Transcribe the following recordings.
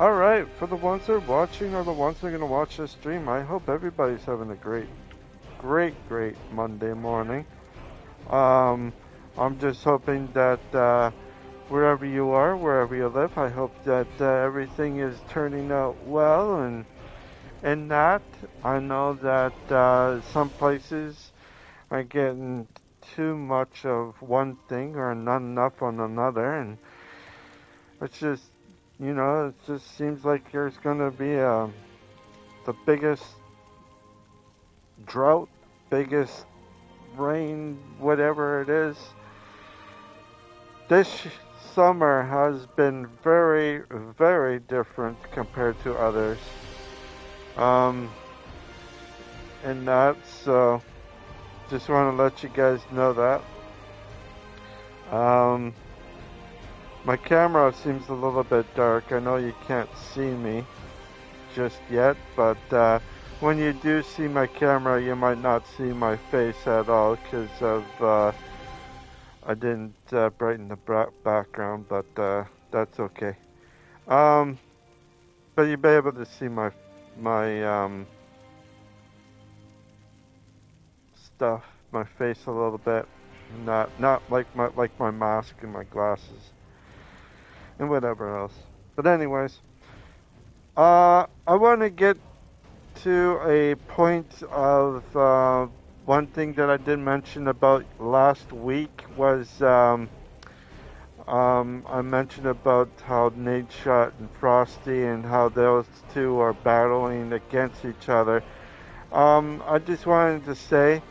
Alright, for the ones that are watching or the ones that are going to watch this stream, I hope everybody's having a great Monday morning. Um, I'm just hoping that wherever you are, wherever you live, I hope that everything is turning out well. And in that, I know that some places are getting too much of one thing or not enough on another, and it's just, it just seems like there's going to be the biggest drought, biggest rain, whatever it is. This summer has been very different compared to others. Um, and that, so just want to let you guys know that. Um, my camera seems a little bit dark. I know you can't see me just yet, but when you do see my camera, you might not see my face at all because of I didn't brighten the background, but that's okay. Um, but you'll be able to see my stuff, my face a little bit, not like my mask and my glasses and whatever else. But anyways, I want to get to a point of one thing that I did mention about last week was I mentioned about how Nate Shot and Frosty and how those two are battling against each other. I just wanted to say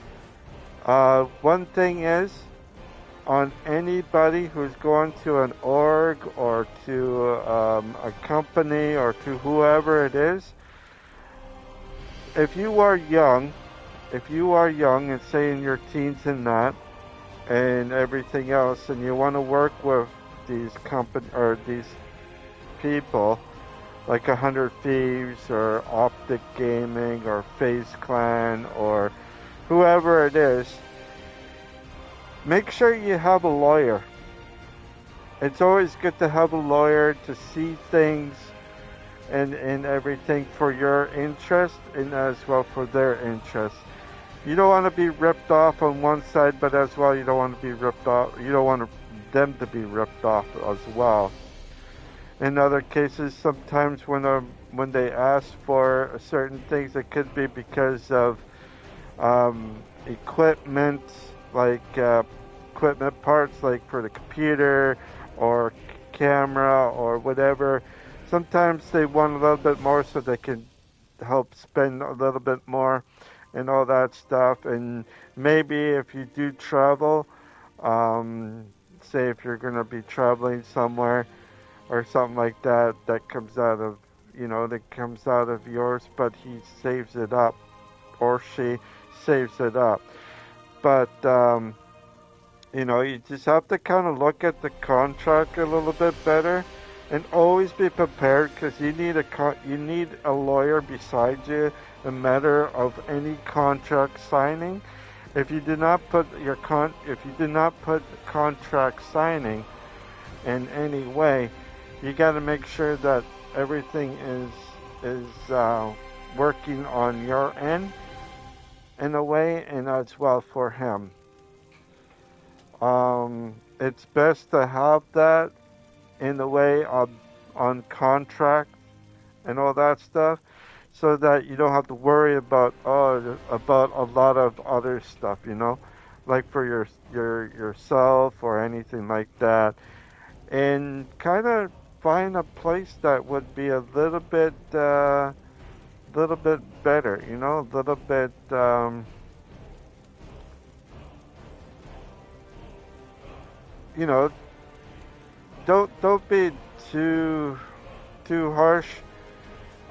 one thing is on anybody who's going to an org or to a company or to whoever it is, if you are young and say in your teens and that and everything else, and you want to work with these company or these people like 100 Thieves or Optic Gaming or FaZe Clan or whoever it is, make sure you have a lawyer. It's always good to have a lawyer to see things and everything for your interest and as well for their interest. You don't want to be ripped off on one side, but as well you don't want to be ripped off. You don't want them to be ripped off as well. In other cases, sometimes when they ask for certain things, it could be because of equipment, like equipment parts, like for the computer or camera or whatever. Sometimes they want a little bit more so they can help spend a little bit more and all that stuff. And maybe if you do travel, say if you're going to be traveling somewhere or something like that, that comes out of, that comes out of yours, but he saves it up or she saves it up. But, you just have to kind of look at the contract a little bit better and always be prepared because you need a lawyer beside you no matter of any contract signing. If you do not put contract signing in any way, you got to make sure that everything is working on your end in a way, and as well for him. It's best to have that in the way of on contract and all that stuff, so that you don't have to worry about a lot of other stuff, like for yourself or anything like that, and kind of find a place that would be a little bit better, a little bit you know don't be too harsh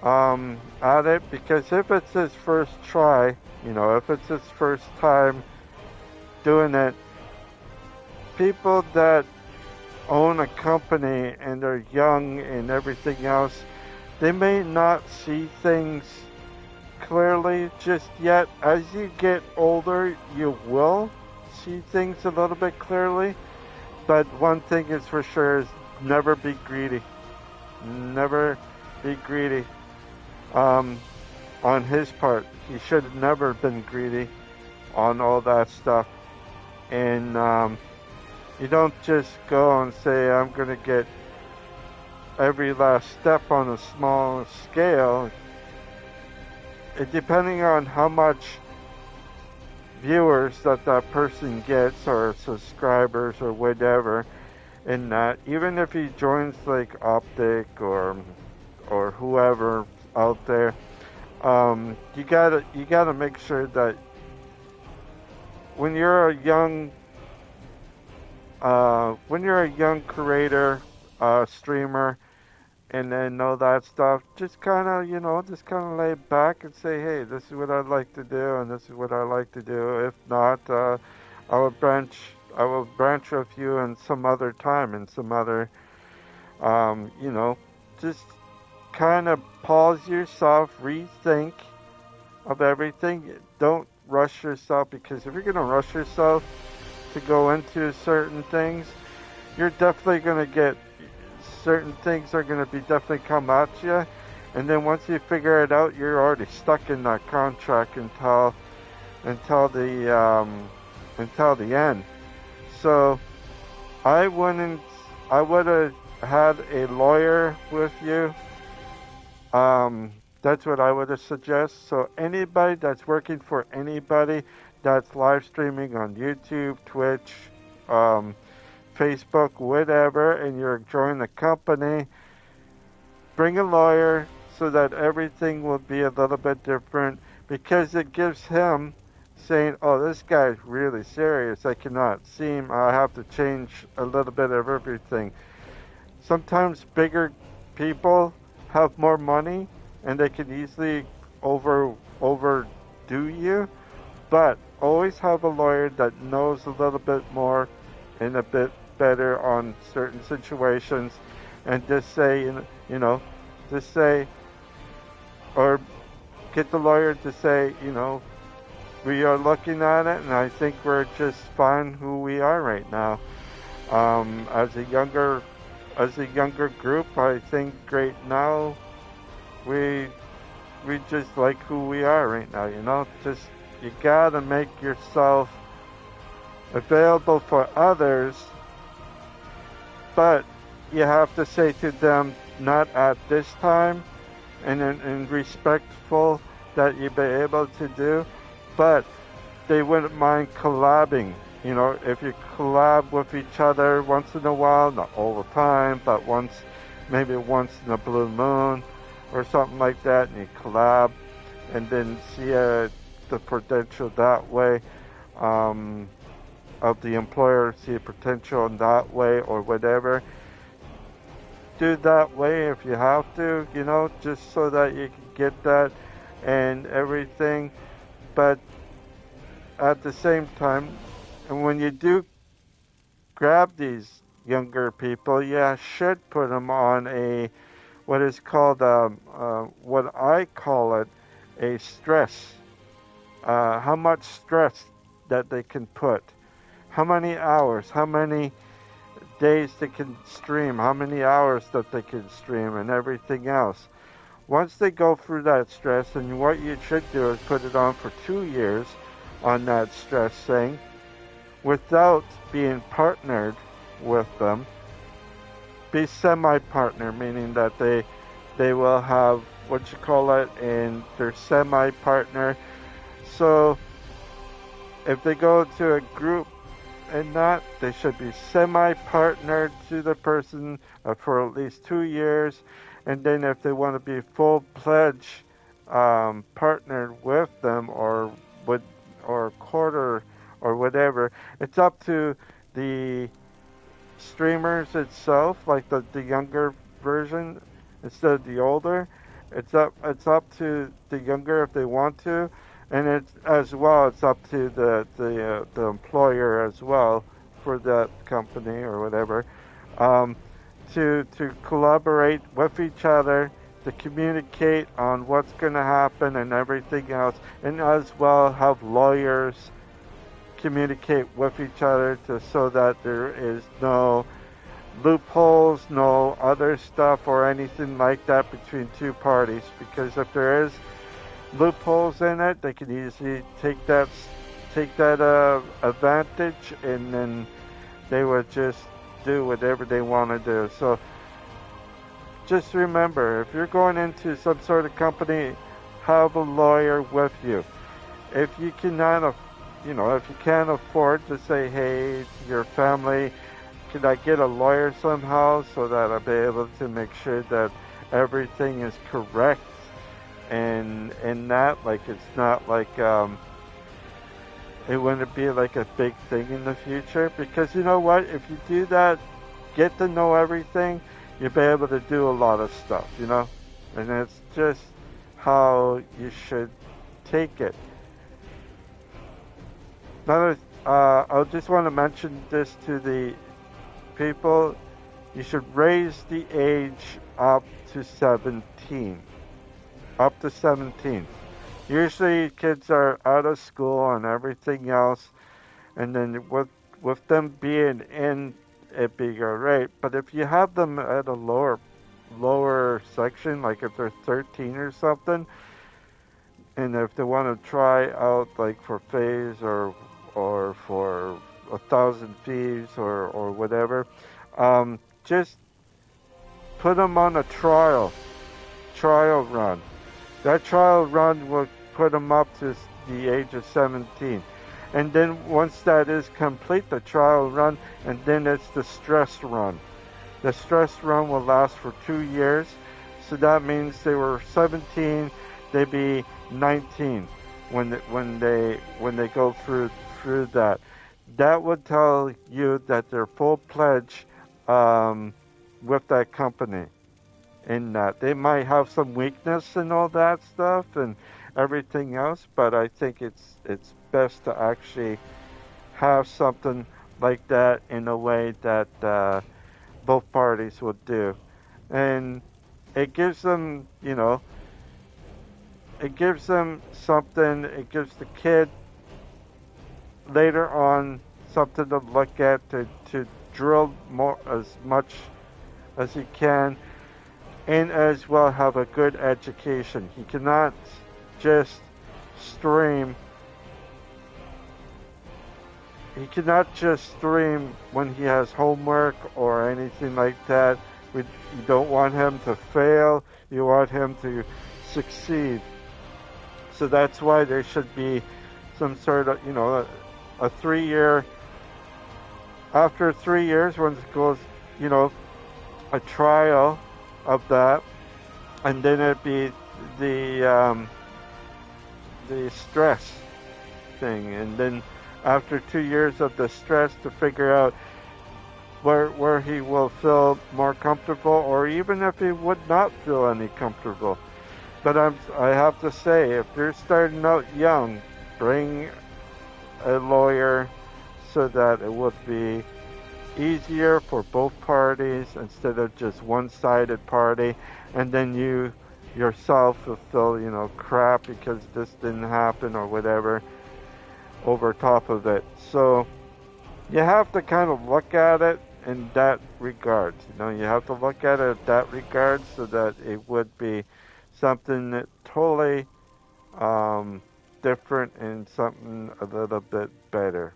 at it, because if it's his first try, if it's his first time doing it, people that own a company and they're young and everything else, they may not see things clearly just yet. As you get older, you will see things a little bit clearly. But one thing is for sure is never be greedy. Never be greedy um, on his part. He should have never been greedy on all that stuff. And you don't just go and say, I'm going to get every last step on a small scale. Depending on how much viewers that person gets or subscribers or whatever, and that even if he joins like Optic or whoever out there, you gotta make sure that when you're a young creator, streamer, and then all that stuff, just kind of, lay back and say, hey, this is what I'd like to do, and this is what I like to do. If not, I will branch with you in some other time, in some other, just kind of pause yourself, rethink of everything. Don't rush yourself, because if you're going to rush yourself to go into certain things, you're definitely going to get certain things are going to be definitely come at you, and then once you figure it out, you're already stuck in that contract until the end. So I would have had a lawyer with you. That's what I would have suggest. So anybody that's working for anybody that's live streaming on YouTube, Twitch, Facebook, whatever, and you're joining a company, bring a lawyer so that everything will be a little bit different, because it gives him saying, oh, this guy's really serious. I cannot see him. I have to change a little bit of everything. Sometimes bigger people have more money and they can easily overdo you, but always have a lawyer that knows a little bit more and a bit better on certain situations, and just say, or get the lawyer to say, we are looking at it, and I think we're just fine who we are right now. As a younger group, I think right now we just like who we are right now. Just, you gotta make yourself available for others, but you have to say to them, not at this time, and respectful that you be able to do, but they wouldn't mind collabing. If you collab with each other once in a while, not all the time, but maybe once in a blue moon or something like that, and you collab, and then see the potential that way, of the employer, see a potential in that way or whatever. Do that way if you have to, just so that you can get that and everything. But at the same time, and when you do grab these younger people, you should put them on what is called, what I call it, a stress. How much stress that they can put. How many hours, how many days they can stream, how many hours that they can stream, and everything else. Once they go through that stress, and what you should do is put it on for 2 years on that stress thing, without being partnered with them. Be semi-partner, meaning that they will have and they're semi-partner. So if they go to a group and not, they should be semi-partnered to the person for at least 2 years, and then if they want to be full-pledged partnered with them or quarter or whatever, it's up to the streamers itself, like the younger version instead of the older. It's up to the younger if they want to. And it's up to the employer as well for that company or whatever, to collaborate with each other, to communicate on what's going to happen and everything else, and as well have lawyers communicate with each other so that there is no loopholes, no other stuff or anything like that between two parties. Because if there is loopholes in it, they can easily take that advantage, and then they would just do whatever they want to do. So just remember, if you're going into some sort of company, have a lawyer with you. If you cannot, if you can't afford to say, hey, to your family, can I get a lawyer somehow so that I'll be able to make sure that everything is correct and that, like, it's not like it wouldn't be like a big thing in the future. Because you know what, if you do that, get to know everything, you'll be able to do a lot of stuff. And it's just how you should take it. Another, I just want to mention this to the people. You should raise the age up to 17. Up to 17. Usually kids are out of school and everything else, and then with them being in, it being alright. But if you have them at a lower section, like if they're 13 or something, and if they want to try out, like, for phase or for 1,000 thieves or whatever, just put them on a trial run. That trial run will put them up to the age of 17. And then once that is complete, the trial run, and then it's the stress run. The stress run will last for 2 years. So that means they were 17, they'd be 19 when they go through that. That would tell you that they're full pledged with that company. In that they might have some weakness and all that stuff and everything else, but I think it's best to actually have something like that in a way that both parties would do, and it gives them, it gives them something. It gives the kid later on something to look at, to drill more as much as he can, and as well have a good education. He cannot just stream. He cannot just stream when he has homework or anything like that. You don't want him to fail. You want him to succeed. So that's why there should be some sort of, a 3-year. After 3 years, when it goes, a trial of that, and then it'd be the stress thing, and then after 2 years of the stress, to figure out where he will feel more comfortable, or even if he would not feel any comfortable. But I have to say, if you're starting out young, bring a lawyer so that it would be easier for both parties instead of just one-sided party, and then you yourself will feel, crap because this didn't happen or whatever over top of it. So you have to kind of look at it in that regard. You have to look at it in that regard so that it would be something that totally different and something a little bit better.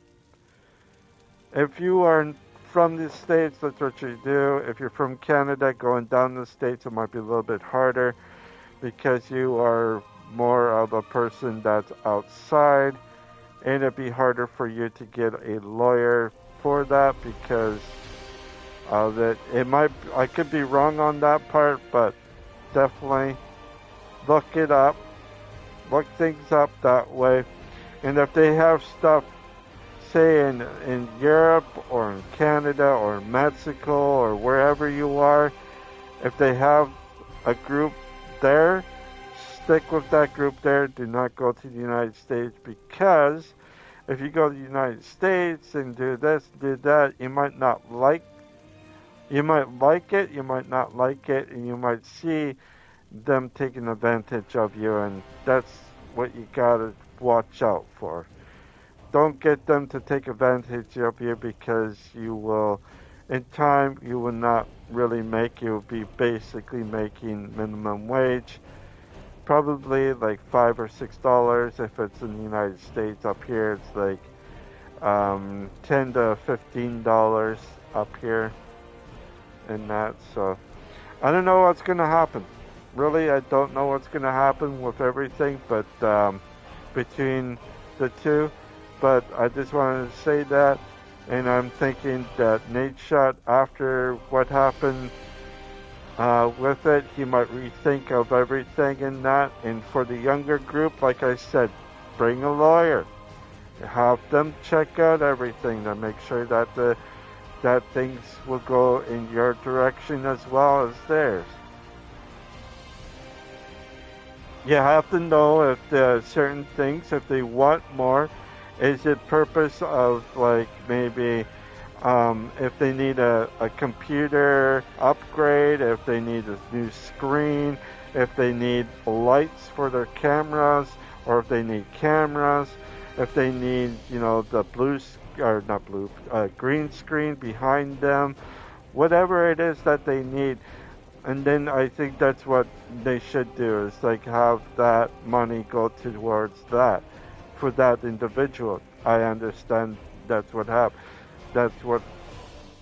If you are from the States, that's what you do. If you're from Canada, going down the States, it might be a little bit harder because you are more of a person that's outside, and it'd be harder for you to get a lawyer for that because I could be wrong on that part, but definitely look it up, look things up that way. And if they have stuff, say in Europe or in Canada or Mexico or wherever you are, if they have a group there, stick with that group there. Do not go to the United States, because if you go to the United States and do this, do that, you might like it, you might not like it, and you might see them taking advantage of you, and that's what you gotta watch out for. Don't get them to take advantage of you, because you will in time you will not really make. You will be basically making minimum wage, probably like $5 or $6 if it's in the United States. Up here it's like 10 to $15 up here in that. So I don't know what's gonna happen. Really, I don't know what's gonna happen with everything, but between the two. But I just wanted to say that, and I'm thinking that Nate Shot, after what happened with it, he might rethink of everything in that. And for the younger group, like I said, bring a lawyer, have them check out everything to make sure that that things will go in your direction as well as theirs. You have to know if there are certain things, if they want more, is it purpose of like maybe if they need a computer upgrade, if they need a new screen, if they need lights for their cameras, or if they need cameras, if they need, the or not blue, green screen behind them, whatever it is that they need. And then I think that's what they should do, is like have that money go towards that for that individual. I understand that's what happened. That's what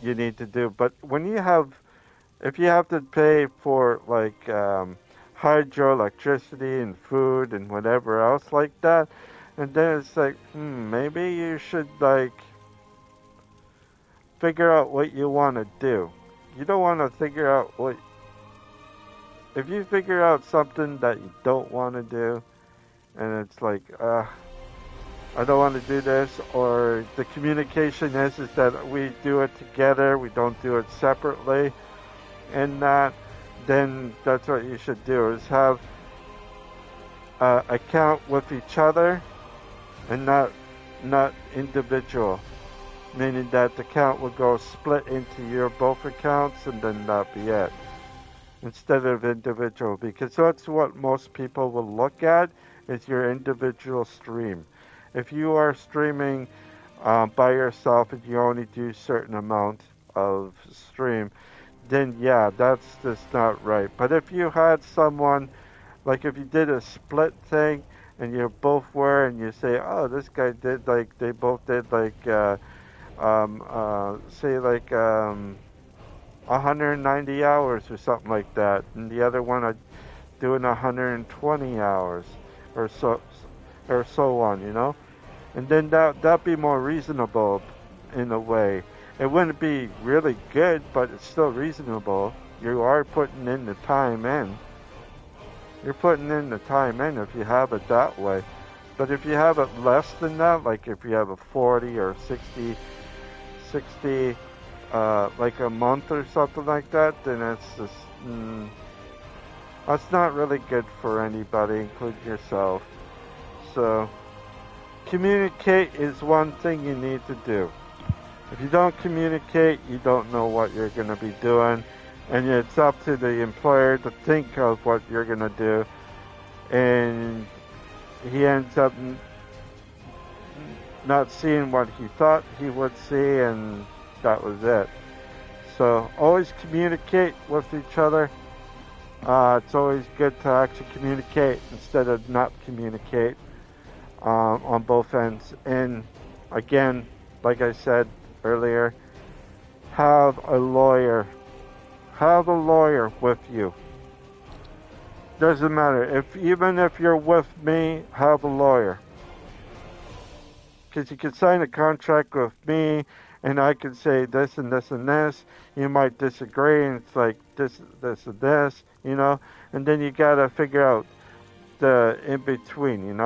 you need to do. But if you have to pay for like hydroelectricity and food and whatever else like that, and then it's like, maybe you should like figure out what you want to do. You don't want to figure out what. If you figure out something that you don't want to do, and it's like, I don't want to do this, or the communication is that we do it together, we don't do it separately, and that, then that's what you should do, is have account with each other, and not individual, meaning that the account will go split into your both accounts, and then that be it, instead of individual, because that's what most people will look at, is your individual stream. If you are streaming by yourself and you only do a certain amount of stream, then yeah, that's just not right. But if you had someone, like if you did a split thing and you both were, and you say, oh, this guy did, like, they both did like, say like 190 hours or something like that, and the other one doing 120 hours or so on, and then that'd be more reasonable in a way. It wouldn't be really good, but it's still reasonable. You are putting in the time in. You're putting in the time in if you have it that way. But if you have it less than that, like if you have a 40 or 60, like a month or something like that, then it's just, that's not really good for anybody, including yourself. So, communicate is one thing you need to do. If you don't communicate, you don't know what you're going to be doing, and it's up to the employer to think of what you're going to do, and he ends up not seeing what he thought he would see, and that was it. So always communicate with each other. It's always good to actually communicate instead of not communicate on both ends. And again, like I said earlier, have a lawyer. Have a lawyer with you. Doesn't matter. Even if you're with me, have a lawyer. Because you can sign a contract with me, and I can say this and this and this. You might disagree, and it's like this and this, and then you gotta figure out the in between,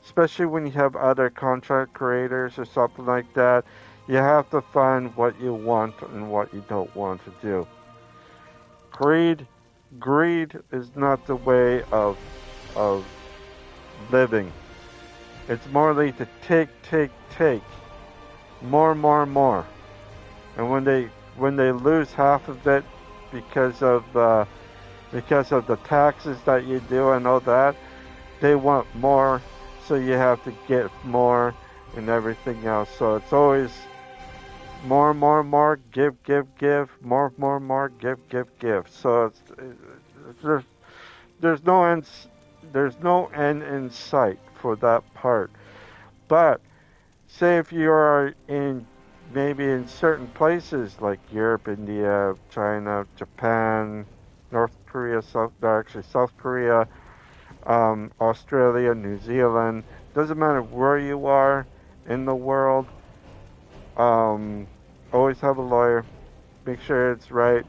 especially when you have other contract creators or something like that. You have to find what you want and what you don't want to do. Greed is not the way of living. It's morally to take, more. And when they lose half of it because of the taxes that you do and all that, they want more, so you have to get more and everything else. So it's always more, give, more, give. So there's there's no end, there's no end in sight for that part. But say if you are in maybe in certain places like Europe, India, China, Japan, North Korea, South Korea, Australia, New Zealand, doesn't matter where you are in the world. Um, Always have a lawyer. Make sure it's right.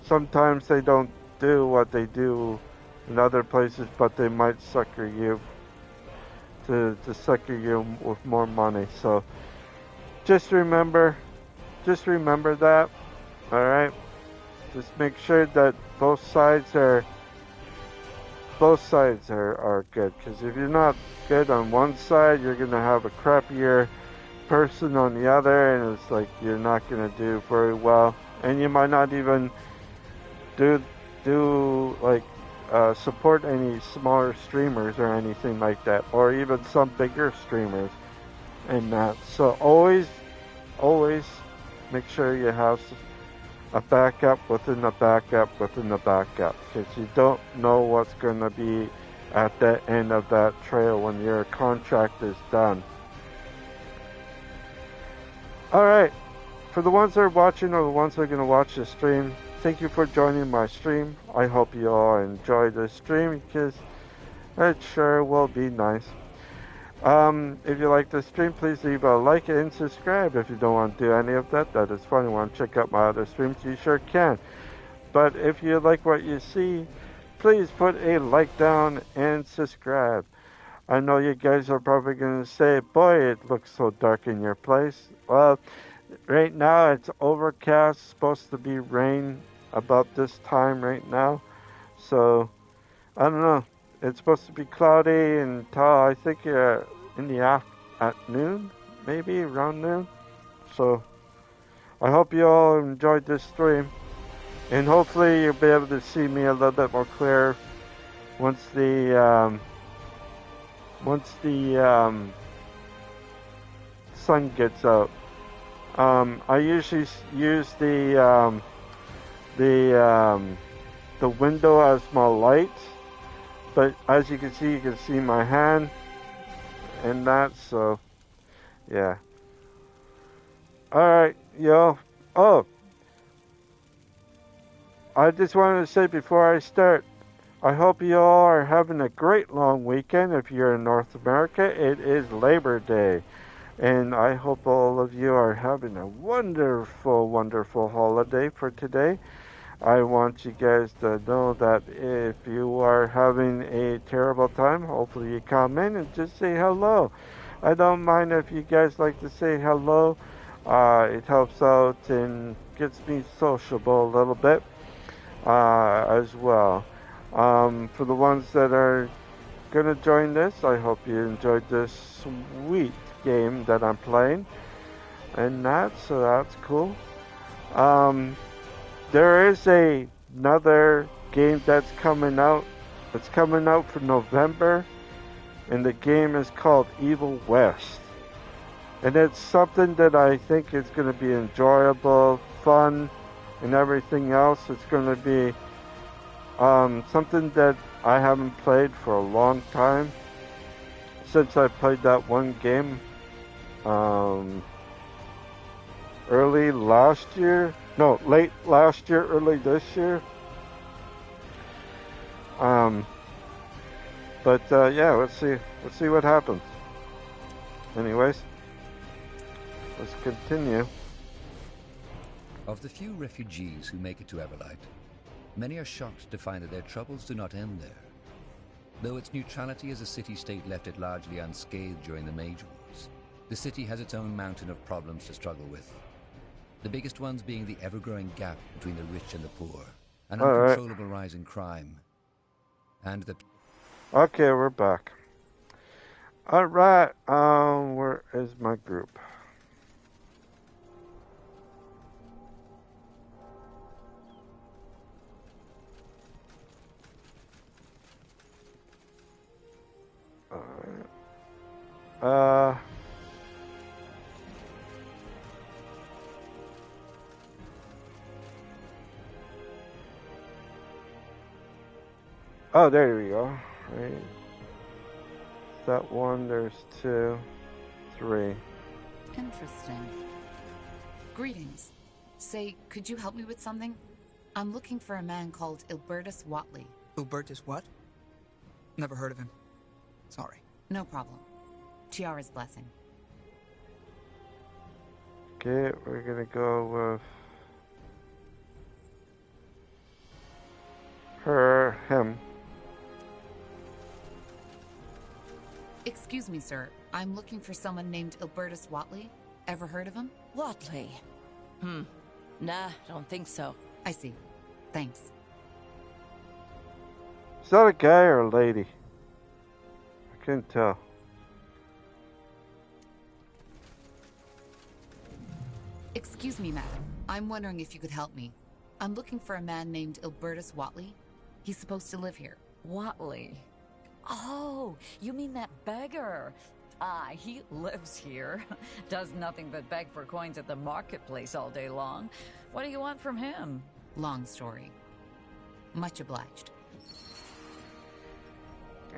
Sometimes they don't do what they do in other places, but they might sucker you to sucker you with more money. So just remember, just remember that. All right. Just make sure that both sides are good. Because if you're not good on one side, you're gonna have a crappier person on the other, and it's like you're not gonna do very well, and you might not even do do like support any smaller streamers or anything like that, or even some bigger streamers and that. So always make sure you have a backup within a backup within a backup, because you don't know what's going to be at the end of that trail when your contract is done. Alright, for the ones that are watching or the ones that are going to watch the stream, thank you for joining my stream. I hope you all enjoy the stream, because it sure will be nice. If you like the stream, please leave a like and subscribe. If you don't want to do any of that, that is fine. You want to check out my other streams, you sure can. But if you like what you see, please put a like down and subscribe. I know you guys are probably going to say, boy, it looks so dark in your place. Well, right now it's overcast, supposed to be rain about this time right now. So, I don't know. It's supposed to be cloudy until I think in the at noon, maybe around noon. So I hope you all enjoyed this stream, and hopefully you'll be able to see me a little bit more clear once the sun gets out. I usually use the window as my light. But as you can see my hand and that, so yeah. Alright, yo. Oh, I just wanted to say before I start, I hope you all are having a great long weekend. If you're in North America, it is Labor Day. And I hope all of you are having a wonderful, wonderful holiday for today. I want you guys to know that if you are having a terrible time, hopefully you come in and just say hello. I don't mind if you guys like to say hello. It helps out and gets me sociable a little bit as well. For the ones that are going to join this, I hope you enjoyed this sweet game that I'm playing. And so that's cool. There is another game that's coming out. It's coming out for November, and the game is called Evil West. And it's something that I think is going to be enjoyable, fun, and everything else. It's going to be something that I haven't played for a long time, since I played that one game early last year. No, late last year, early this year. Yeah, let's see what happens. Anyways, let's continue. Of the few refugees who make it to Everlight, many are shocked to find that their troubles do not end there. Though its neutrality as a city-state left it largely unscathed during the Mage Wars, the city has its own mountain of problems to struggle with. The biggest ones being the ever-growing gap between the rich and the poor, an uncontrollable rise in crime, and the... Okay, we're back. Alright, where is my group? Oh, there we go. Right. That one, there's 2, 3. Interesting. Greetings. Say, could you help me with something? I'm looking for a man called Ilbertus Watley. Ilbertus what? Never heard of him. Sorry. No problem. Tiara's blessing. Okay, we're gonna go with him. Excuse me, sir. I'm looking for someone named Ilbertus Watley. Ever heard of him? Watley? Nah, don't think so. I see. Thanks. Is that a guy or a lady? I couldn't tell. Excuse me, madam. I'm wondering if you could help me. I'm looking for a man named Ilbertus Watley. He's supposed to live here. Watley? Oh, you mean that beggar? Ah, he lives here. Does nothing but beg for coins at the marketplace all day long. What do you want from him? Long story. Much obliged.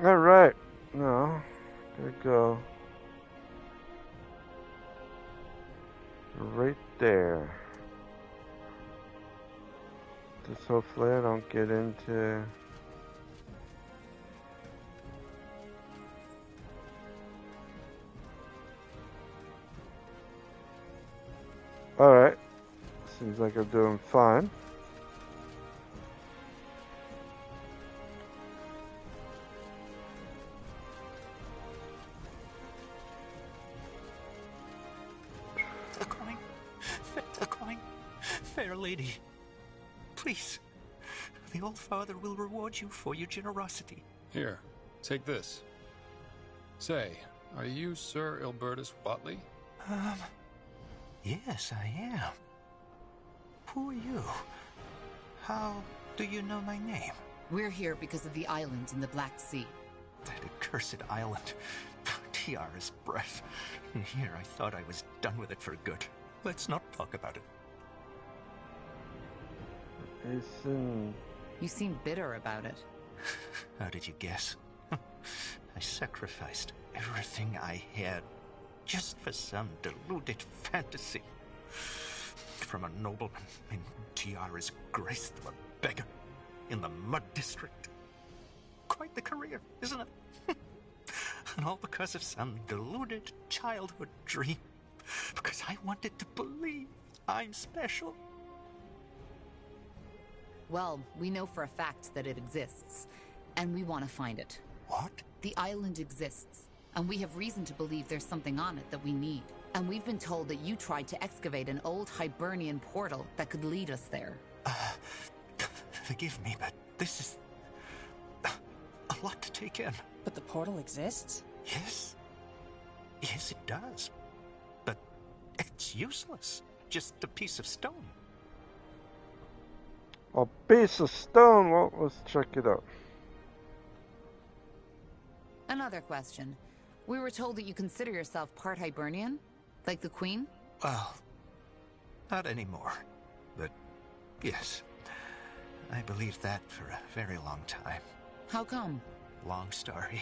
Alright. No. There we go. Right there. Just hopefully I don't get into... Alright. Seems like I'm doing fine. A coin, fair lady. Please, the Old Father will reward you for your generosity. Here, take this. Say, are you Sir Ilbertus Watley? Yes, I am. Who are you? How do you know my name? We're here because of the island in the Black Sea. That accursed island. Tiara's breath. And here I thought I was done with it for good. Let's not talk about it. Listen. You seem bitter about it. How did you guess? I sacrificed everything I had just for some deluded fantasy. From a nobleman in Tiara's grace to a beggar in the mud district. Quite the career, isn't it? And all because of some deluded childhood dream. Because I wanted to believe I'm special. Well, we know for a fact that it exists, and we want to find it. What? The island exists, and we have reason to believe there's something on it that we need. And we've been told that you tried to excavate an old Hibernian portal that could lead us there. Forgive me, but this is a lot to take in. But the portal exists? Yes. Yes, it does. But it's useless. Just a piece of stone. A piece of stone. Well, let's check it out. Another question. We were told that you consider yourself part Hibernian? Like the Queen? Well, not anymore. But yes, I believed that for a very long time. How come? Long story.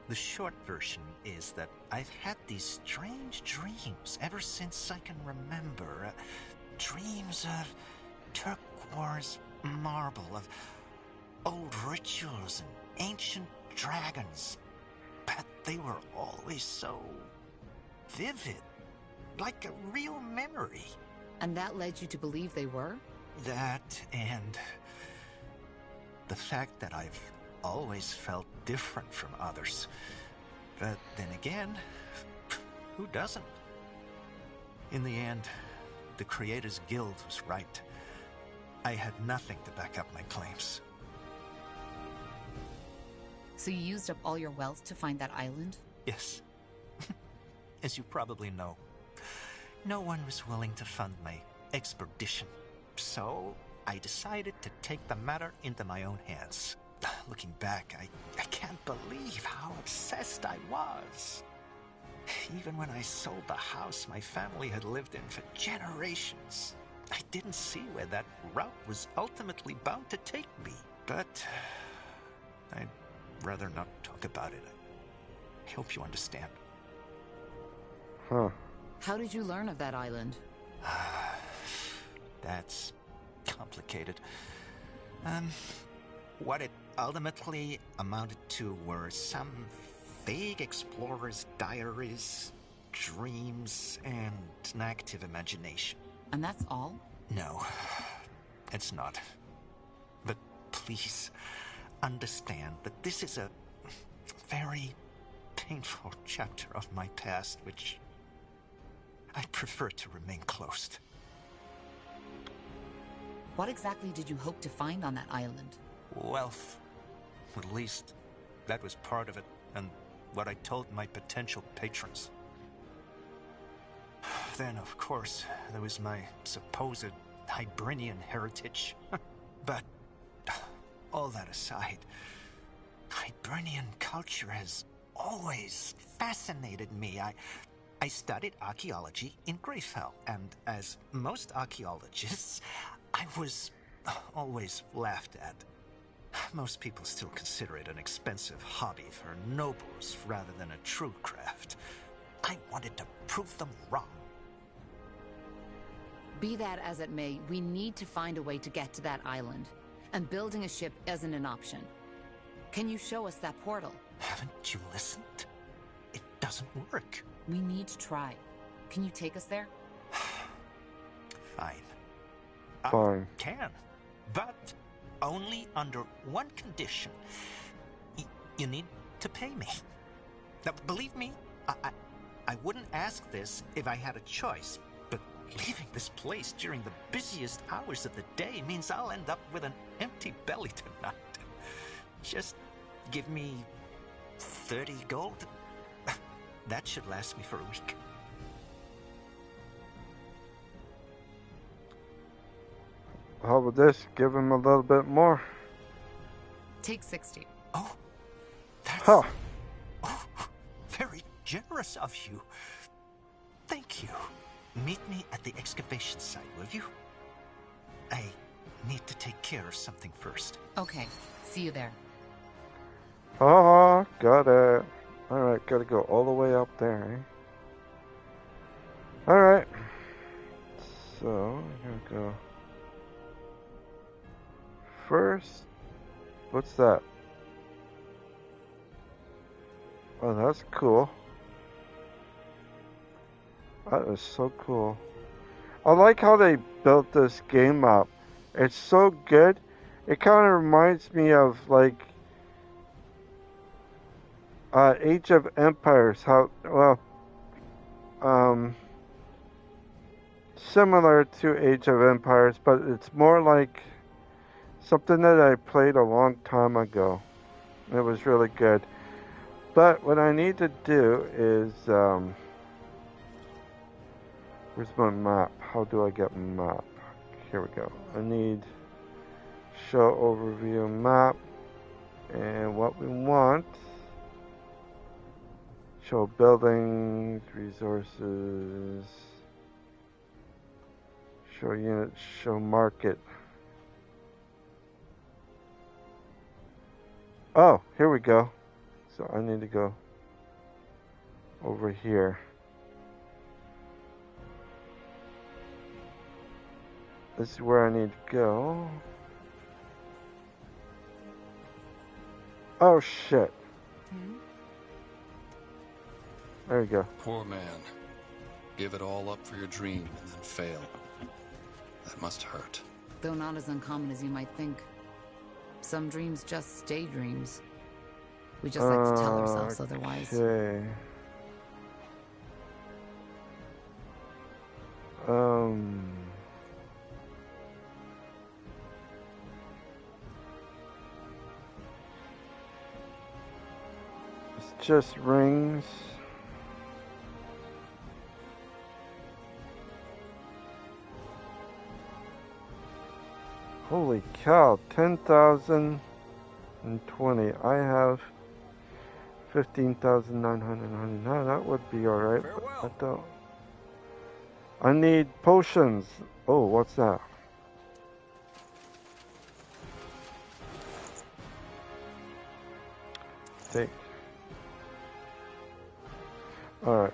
The short version is that I've had these strange dreams ever since I can remember. Dreams of turquoise marble, of old rituals and ancient dragons. But they were always so vivid, like a real memory. And that led you to believe they were? That and the fact that I've always felt different from others. But then again, who doesn't? In the end, the Creators Guild was right. I had nothing to back up my claims. So you used up all your wealth to find that island? Yes. As you probably know, no one was willing to fund my expedition. So I decided to take the matter into my own hands. Looking back, I can't believe how obsessed I was. Even when I sold the house my family had lived in for generations, I didn't see where that route was ultimately bound to take me, but I'd rather not talk about it. I hope you understand. Huh. How did you learn of that island? That's complicated. What it ultimately amounted to were some vague explorer's diaries, dreams, and an active imagination. And that's all? No, it's not. But please understand that this is a very painful chapter of my past, which I'd prefer to remain closed. What exactly did you hope to find on that island? Wealth. At least, that was part of it, and what I told my potential patrons. Then, of course, there was my supposed Hibernian heritage. But, all that aside, Hibernian culture has always fascinated me. I studied archaeology in Greyfell, and as most archaeologists, I was always laughed at. Most people still consider it an expensive hobby for nobles rather than a true craft. I wanted to prove them wrong. Be that as it may, we need to find a way to get to that island. And building a ship isn't an option. Can you show us that portal? Haven't you listened? It doesn't work. We need to try. Can you take us there? Fine. Fine. I can, but only under one condition. You need to pay me. Now, believe me, I wouldn't ask this if I had a choice, but leaving this place during the busiest hours of the day means I'll end up with an empty belly tonight. Just give me 30 gold. That should last me for a week. How about this? Give him a little bit more. Take 60. Oh, that's Huh. Very generous of you. Thank you. Meet me at the excavation site, will you? I need to take care of something first. Okay, see you there. Oh, got it. Alright, gotta go all the way up there, eh? Alright. So, I'm gonna go. First, what's that? Oh, that's cool. That is so cool. I like how they built this game up. It's so good. It kind of reminds me of like Age of Empires. How similar to Age of Empires, but it's more like something that I played a long time ago. It was really good. But what I need to do is where's my map? How do I get my map? Here we go. I need show overview map, and what we want, show buildings, resources, show units, show market. Oh, here we go. So I need to go over here. This is where I need to go. Oh shit. There we go. Poor man. Give it all up for your dream and then fail. That must hurt. Though not as uncommon as you might think. Some dreams just stay dreams. We just like to tell ourselves otherwise. Okay. It's just rings. Holy cow, 10,020. I have 15,999. That would be alright. I don't. I need potions. Oh, what's that? Take. Alright,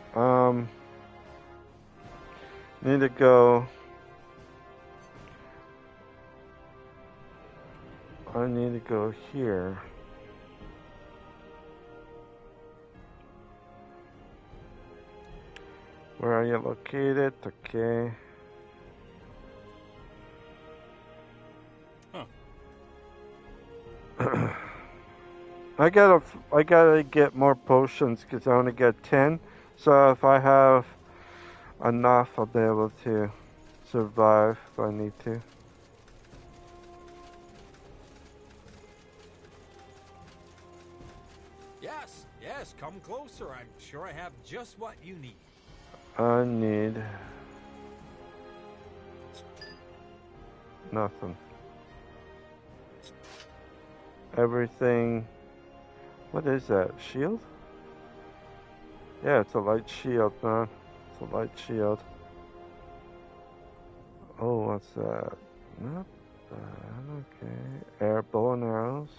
need to go. I need to go here. Where are you located? Okay. Huh. I gotta get more potions because I only got 10. So if I have enough, I'll be able to survive if I need to. Yes, yes, come closer. I'm sure I have just what you need. I need nothing. Everything. What is that? Shield? Yeah, it's a light shield, man. It's a light shield. Oh, what's that? Not bad. Okay. Air bow and arrows.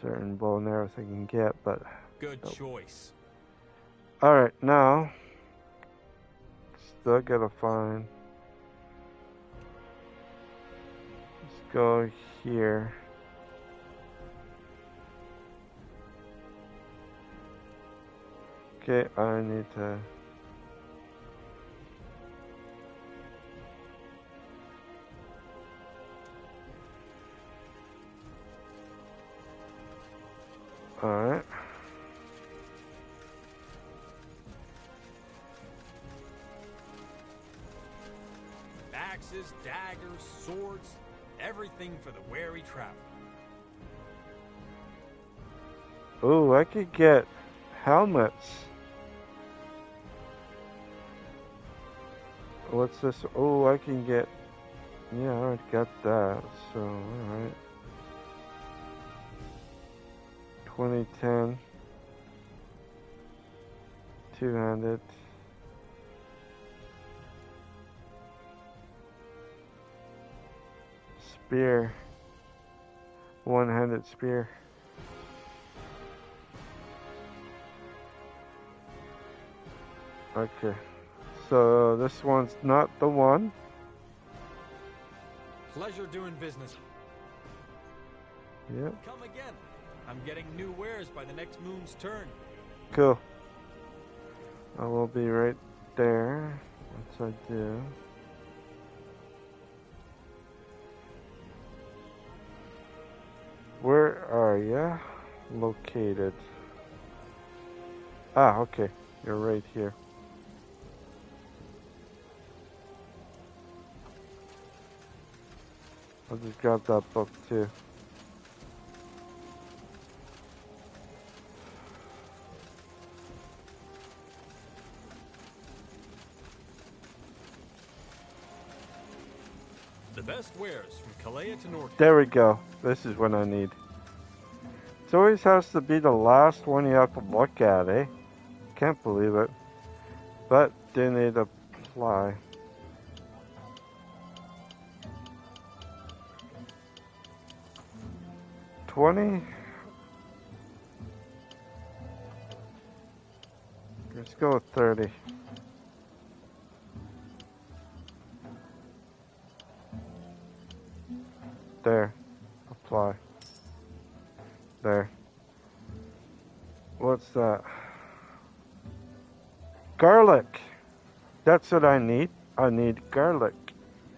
Certain bow and arrows I can get, but Good nope. choice. Alright, now still gotta find. Let's go here. Okay, I need to. Alright. Axes, daggers, swords, everything for the wary traveler. Ooh, I could get helmets. What's this? Oh, I can get. Yeah, I already got that. So, alright. 2010. Two-handed. Spear. One-handed spear. Okay. So this one's not the one. Pleasure doing business. Yep. Come again. I'm getting new wares by the next moon's turn. Cool. I will be right there once I do. Where are ya located? Ah, okay. You're right here. I'll just grab that book too. The best wares from Kalea to North. There we go. This is what I need. It always has to be the last one you have to look at, eh? Can't believe it. But they need to apply. $20. Let's go with 30. There. Apply. There. What's that? Garlic. That's what I need. I need garlic.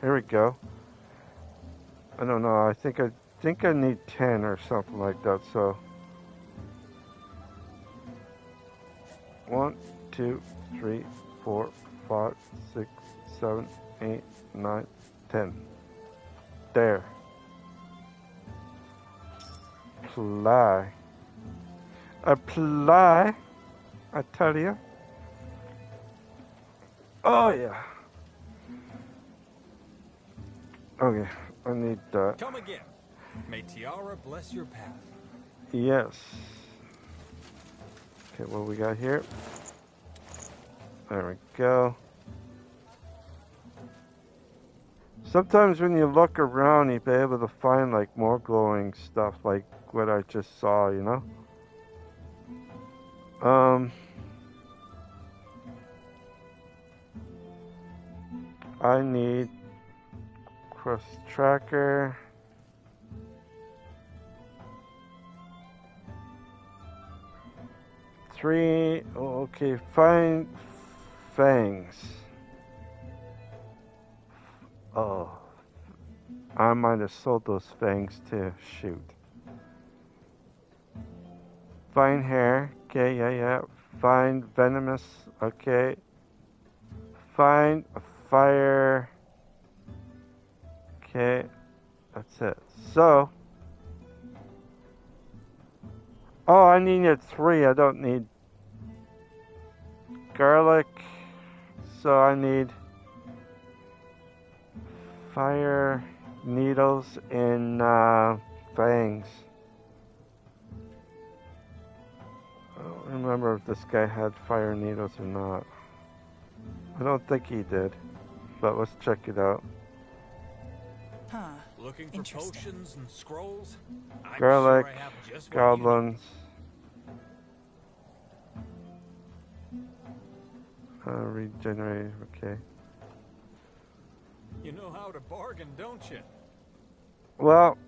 Here we go. I don't know. I think I need 10 or something like that. So 1, 2, 3, 4, 5, 6, 7, 8, 9, 10. There. Apply. Apply. I tell you. Oh yeah. Okay, I need that. Come again. May Tiara bless your path. Yes. Okay, what we got here? There we go. Sometimes when you look around, you'll be able to find like more glowing stuff like what I just saw, you know? I need cross tracker. Three, oh, okay, find fangs. Oh, I might have sold those fangs too, shoot. Find hair, okay, yeah. Find venomous, okay. Find a fire, okay, that's it. So, oh, I needed 3, I don't need garlic, so I need fire, needles, and fangs. I don't remember if this guy had fire needles or not. I don't think he did, but let's check it out. Huh. Looking for potions and scrolls? I'm Garlic, sure I have just what goblins. Regenerate, okay. you know how to bargain, don't you? Well,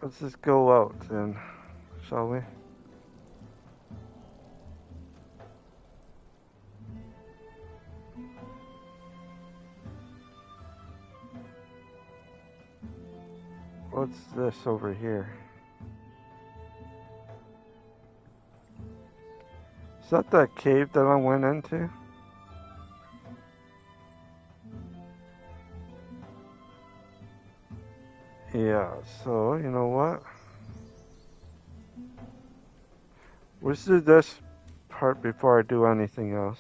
let's just go out then, shall we? What's this over here? Is that that cave that I went into? Yeah, so, you know what? Let's do this part before I do anything else.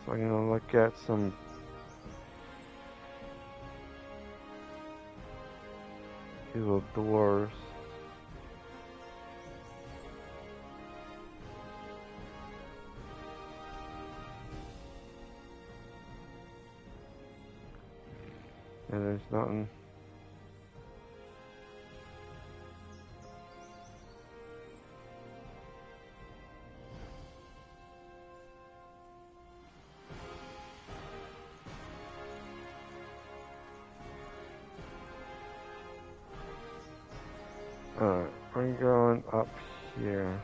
So I'm gonna look at some evil dwarves. And there's nothing. Alright, we're going up here.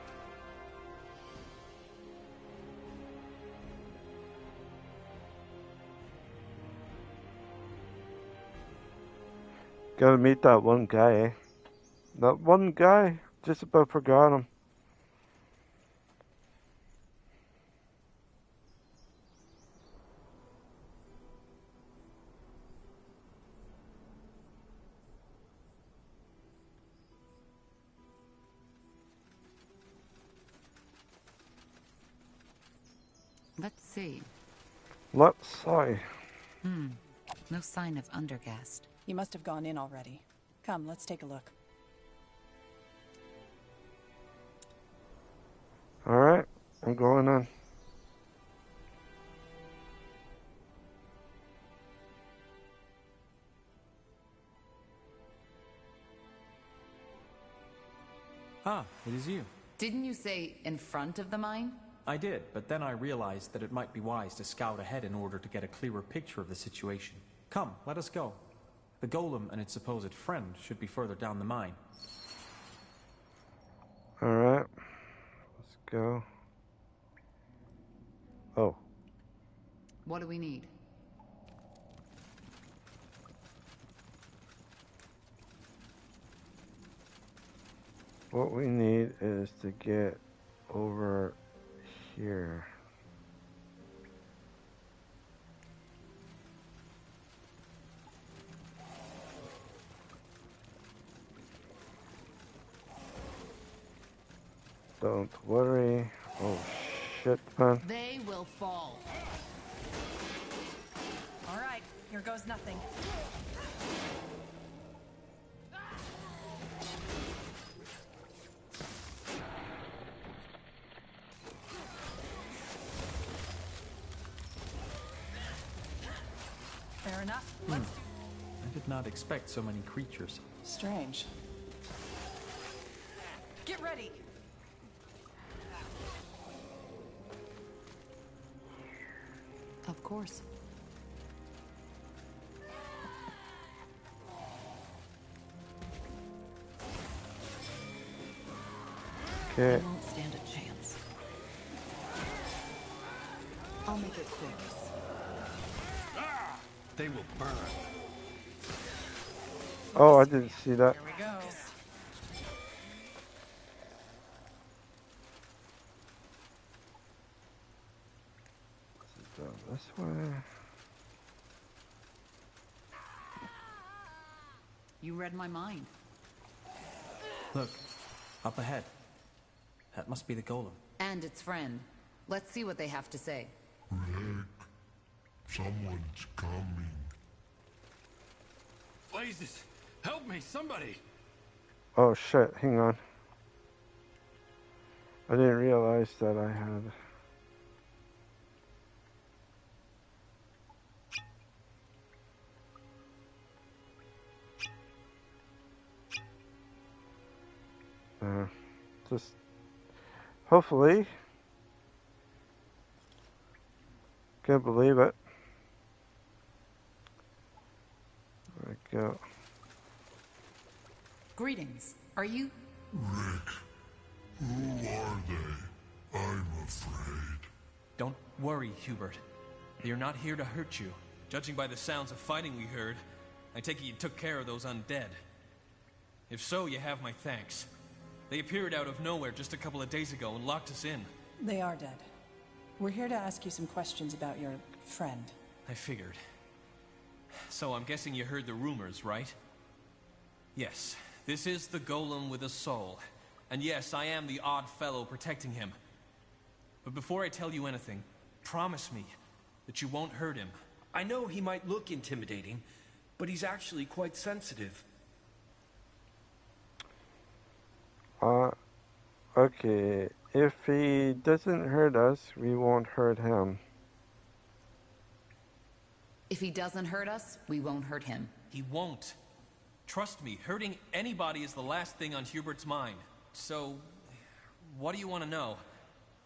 Gotta meet that one guy, eh? That one guy, just about forgot him. Let's see. Let's see. No sign of Undergast. You must have gone in already. Come, let's take a look. Alright, I'm going in. Ah, it is you. Didn't you say in front of the mine? I did, but then I realized that it might be wise to scout ahead in order to get a clearer picture of the situation. Come, let us go. The golem and its supposed friend should be further down the mine. Alright, let's go. Oh. What do we need? What we need is to get over here. Don't worry. Oh shit, man. They will fall. All right, here goes nothing. Fair enough. Let's do. I did not expect so many creatures. Strange. Get ready. Of course. Okay. I won't stand a chance. I'll make it quick. They will burn. Oh, I didn't see that. Here we go. This way. You read my mind. Look, up ahead. That must be the golem. And its friend. Let's see what they have to say. Rick, someone's coming. Blazes! Help me, somebody! Oh shit, hang on. I didn't realize that I had... just hopefully. Can't believe it. There we go. Greetings. Are you? Rick, who are they? I'm afraid. Don't worry, Hubert. They are not here to hurt you. Judging by the sounds of fighting we heard, I take it you took care of those undead. If so, you have my thanks. They appeared out of nowhere just a couple of days ago and locked us in. They are dead. We're here to ask you some questions about your friend. I figured. So I'm guessing you heard the rumors, right? Yes, this is the golem with a soul. And yes, I am the odd fellow protecting him. But before I tell you anything, promise me that you won't hurt him. I know he might look intimidating, but he's actually quite sensitive. Okay. If he doesn't hurt us, we won't hurt him. If he doesn't hurt us, we won't hurt him. He won't. Trust me, hurting anybody is the last thing on Hubert's mind. So, what do you want to know?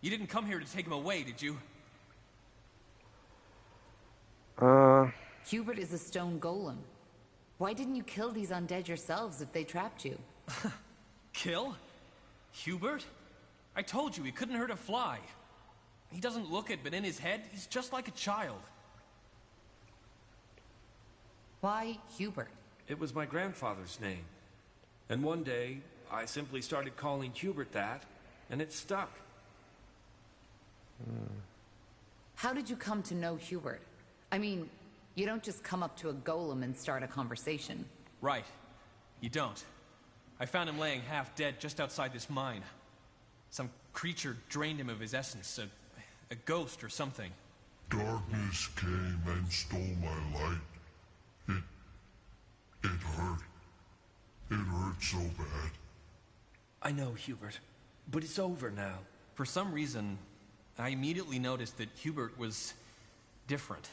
You didn't come here to take him away, did you? Hubert is a stone golem. Why didn't you kill these undead yourselves if they trapped you? Kill? Hubert? I told you he couldn't hurt a fly. He doesn't look it, but in his head, he's just like a child. Why Hubert? It was my grandfather's name. And one day, I simply started calling Hubert that, and it stuck. How did you come to know Hubert? I mean, you don't just come up to a golem and start a conversation. Right. You don't. I found him laying half dead just outside this mine. Some creature drained him of his essence, a ghost or something. Darkness came and stole my light. It hurt. It hurt so bad. I know, Hubert, but it's over now. For some reason, I immediately noticed that Hubert was different.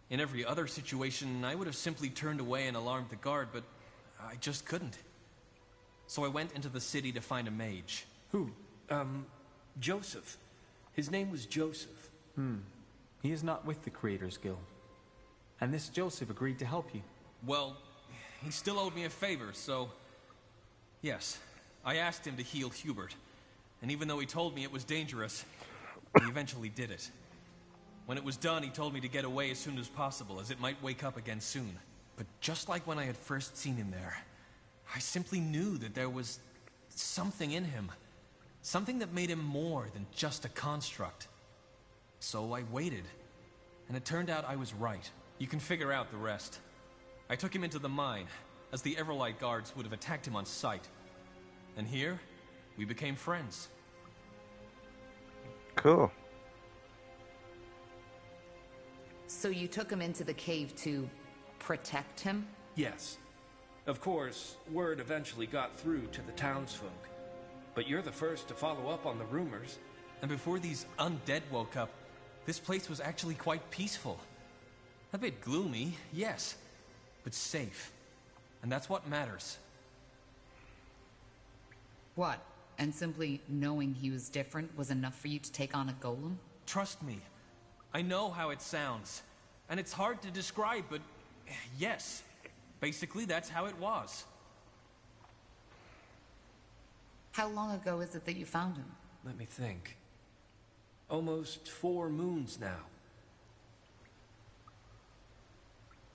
In every other situation, I would have simply turned away and alarmed the guard, but I just couldn't. So I went into the city to find a mage. Who? Joseph. His name was Joseph. He is not with the Creators Guild. And this Joseph agreed to help you. Well, he still owed me a favor, so... Yes, I asked him to heal Hubert. And even though he told me it was dangerous, he eventually did it. When it was done, he told me to get away as soon as possible, as it might wake up again soon. But just like when I had first seen him there, I simply knew that there was something in him. Something that made him more than just a construct. So I waited, and it turned out I was right. You can figure out the rest. I took him into the mine, as the Everlight guards would have attacked him on sight. And here, we became friends. Cool. So you took him into the cave to protect him? Yes. Of course, word eventually got through to the townsfolk. But you're the first to follow up on the rumors. And before these undead woke up, this place was actually quite peaceful. A bit gloomy, yes, but safe. And that's what matters. What? And simply knowing he was different was enough for you to take on a golem? Trust me. I know how it sounds. And it's hard to describe, but yes. Basically, that's how it was. How long ago is it that you found him? Let me think. Almost 4 moons now.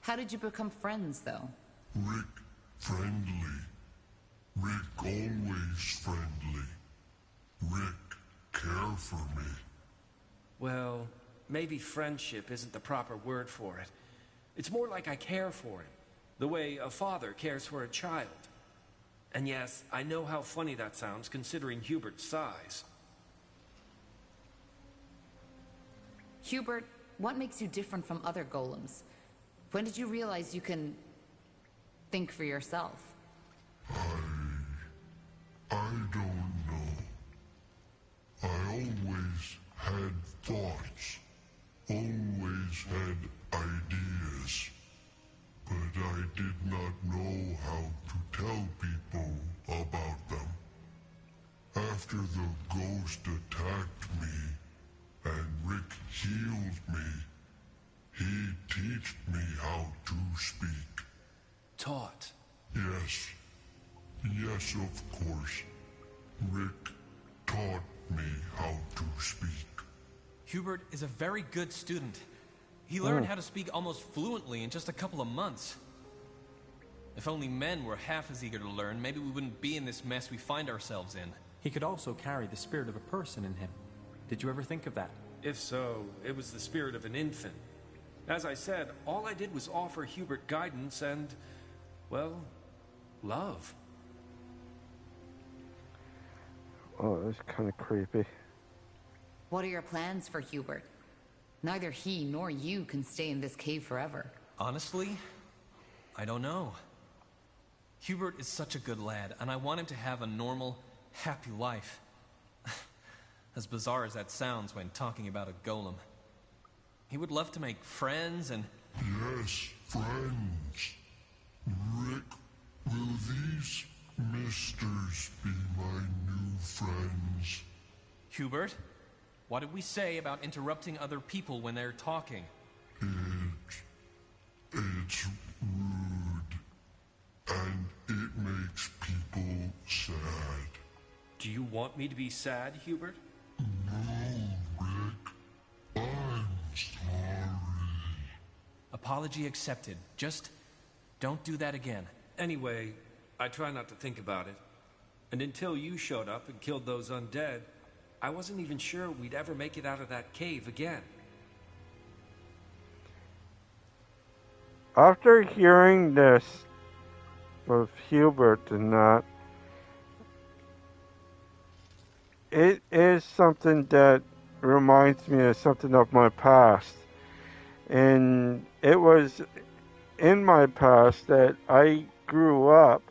How did you become friends, though? Rick, friendly. Rick always friendly. Rick, care for me. Well, maybe friendship isn't the proper word for it. It's more like I care for him, the way a father cares for a child. And yes, I know how funny that sounds considering Hubert's size. Hubert, what makes you different from other golems? When did you realize you can think for yourself? I don't know. I always had thoughts, always had ideas, but I did not know how to tell people about them. After the ghost attacked me and Rick healed me, he taught me how to speak. Taught? Yes. Yes, of course. Rick taught me how to speak. Hubert is a very good student. He learned how to speak almost fluently in just a couple of months. If only men were half as eager to learn, maybe we wouldn't be in this mess we find ourselves in. He could also carry the spirit of a person in him. Did you ever think of that? If so, it was the spirit of an infant. As I said, all I did was offer Hubert guidance and, well, love. Oh, that's kind of creepy. What are your plans for Hubert? Neither he nor you can stay in this cave forever. Honestly, I don't know. Hubert is such a good lad, and I want him to have a normal, happy life. As bizarre as that sounds when talking about a golem. He would love to make friends and... Yes, friends. Rick, will these misters be my new friends? Hubert, what did we say about interrupting other people when they're talking? It's rude. And it makes people sad. Do you want me to be sad, Hubert? No, Rick. I'm sorry. Apology accepted. Just don't do that again. Anyway, I try not to think about it. And until you showed up and killed those undead, I wasn't even sure we'd ever make it out of that cave again. After hearing this of Hubert and that, it is something that reminds me of something of my past. And it was in my past that I grew up,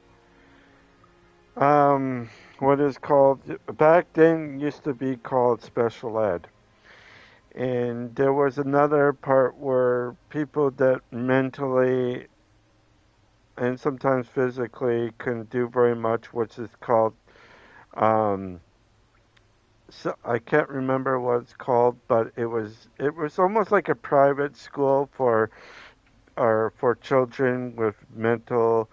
what is called, back then used to be called special ed. And there was another part where people that mentally and sometimes physically couldn't do very much, which is called, so I can't remember what it's called, but it was almost like a private school for children with mental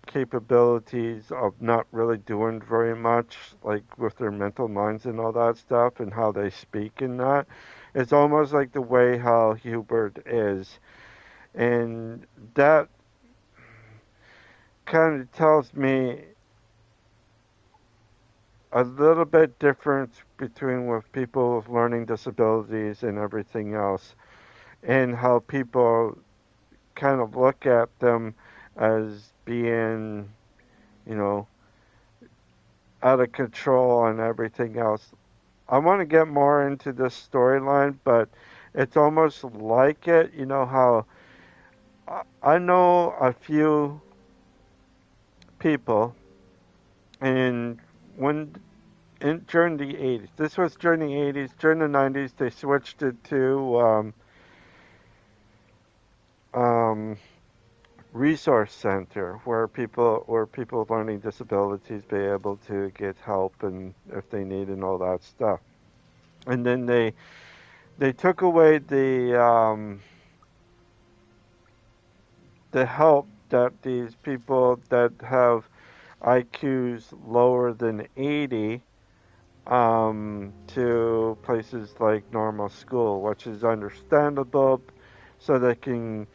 capabilities of not really doing very much, like with their mental minds and all that stuff, and how they speak and that. It's almost like the way how Hubert is. And that kind of tells me a little bit difference between with people with learning disabilities and everything else, and how people kind of look at them as being, out of control and everything else. I want to get more into this storyline, but it's almost like it, how I know a few people, and when during the 80s. This was during the 80s. During the 90s, they switched it to resource center where people with learning disabilities be able to get help and if they need and all that stuff. And then they took away the help that these people that have IQs lower than 80 to places like normal school, which is understandable, so they can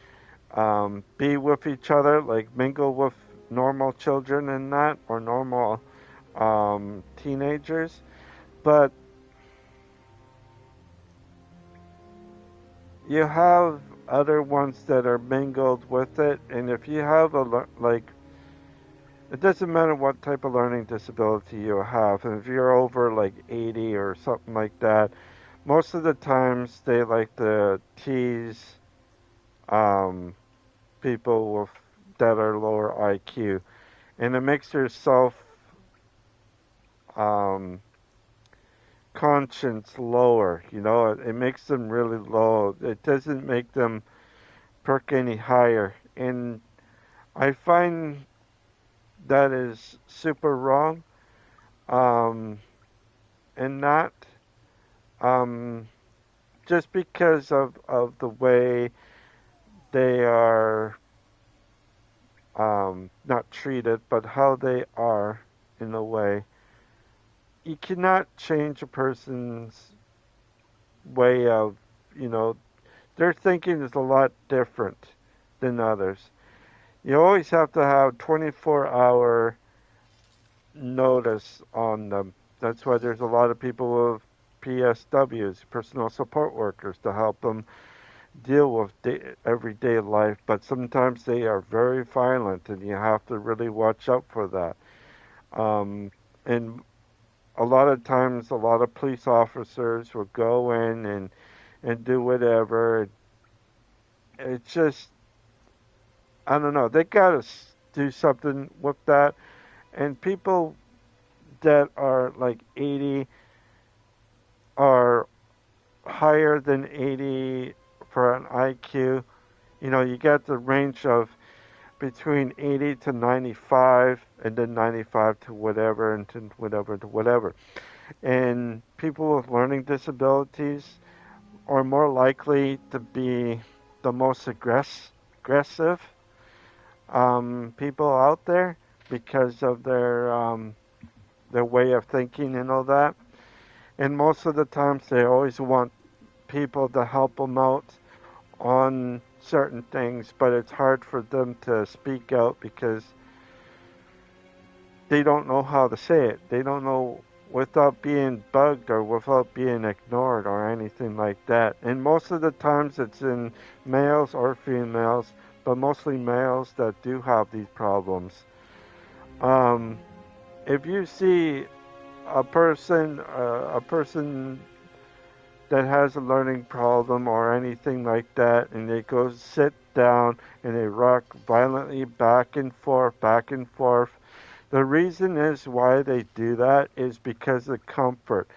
be with each other, like mingle with normal children and that, or normal teenagers. But you have other ones that are mingled with it, and if you have it doesn't matter what type of learning disability you have, and if you're over like 80 or something like that, most of the times they like to tease people that are lower IQ, and it makes their self conscience lower. It makes them really low. It doesn't make them perk any higher, and I find that is super wrong. And not just because of the way they are not treated, but how they are in a way. You cannot change a person's way of, their thinking is a lot different than others. You always have to have 24-hour notice on them. That's why there's a lot of people with PSWs, personal support workers, to help them deal with everyday life. But sometimes they are very violent, and you have to really watch out for that. And a lot of times, a lot of police officers will go in and do whatever. It's just, I don't know. They got to do something with that. And people that are like 80 are higher than 80 for an IQ. You got the range of between 80 to 95, and then 95 to whatever, and to whatever to whatever. And people with learning disabilities are more likely to be the most aggressive people out there because of their way of thinking and all that. And most of the times they always want people to help them out on certain things, but it's hard for them to speak out because they don't know how to say it. They don't know without being bugged or without being ignored or anything like that. And most of the times it's in males or females, but mostly males that do have these problems. If you see a person that has a learning problem or anything like that, and they go sit down and they rock violently back and forth, the reason is why they do that is because of comfort.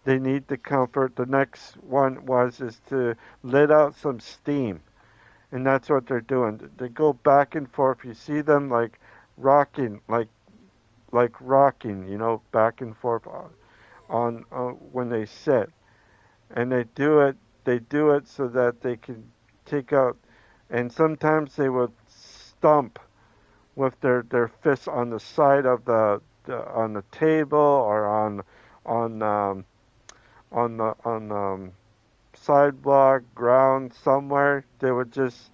They need the comfort. The next one is to let out some steam, and that's what they're doing. They go back and forth. You see them like rocking, like rocking, back and forth on when they sit. And they do it so that they can take out, and sometimes they would stomp with their fists on the side of on the table or on the sidewalk, ground somewhere. They would just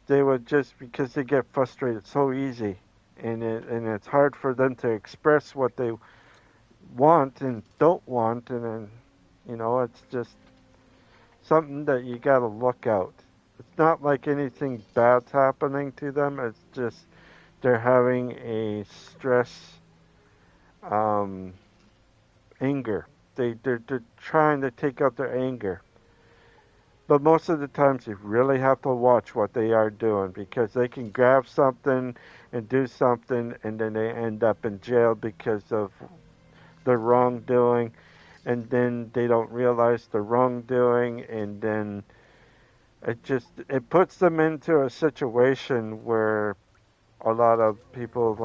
because they get frustrated so easy, and it's hard for them to express what they want and don't want, and then it's just something that you got to look out. It's not like anything bad's happening to them. It's just they're having a stress, anger. They're trying to take out their anger. But most of the times you really have to watch what they are doing, because they can grab something and do something, and then they end up in jail because of their wrongdoing, and then they don't realize the wrongdoing, and then it puts them into a situation where a lot of people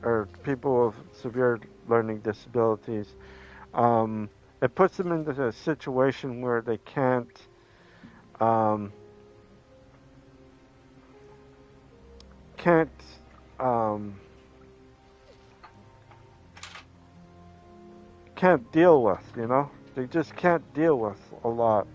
or people with severe learning disabilities, it puts them into a situation where they um, can't um, can't deal with, they just can't deal with a lot,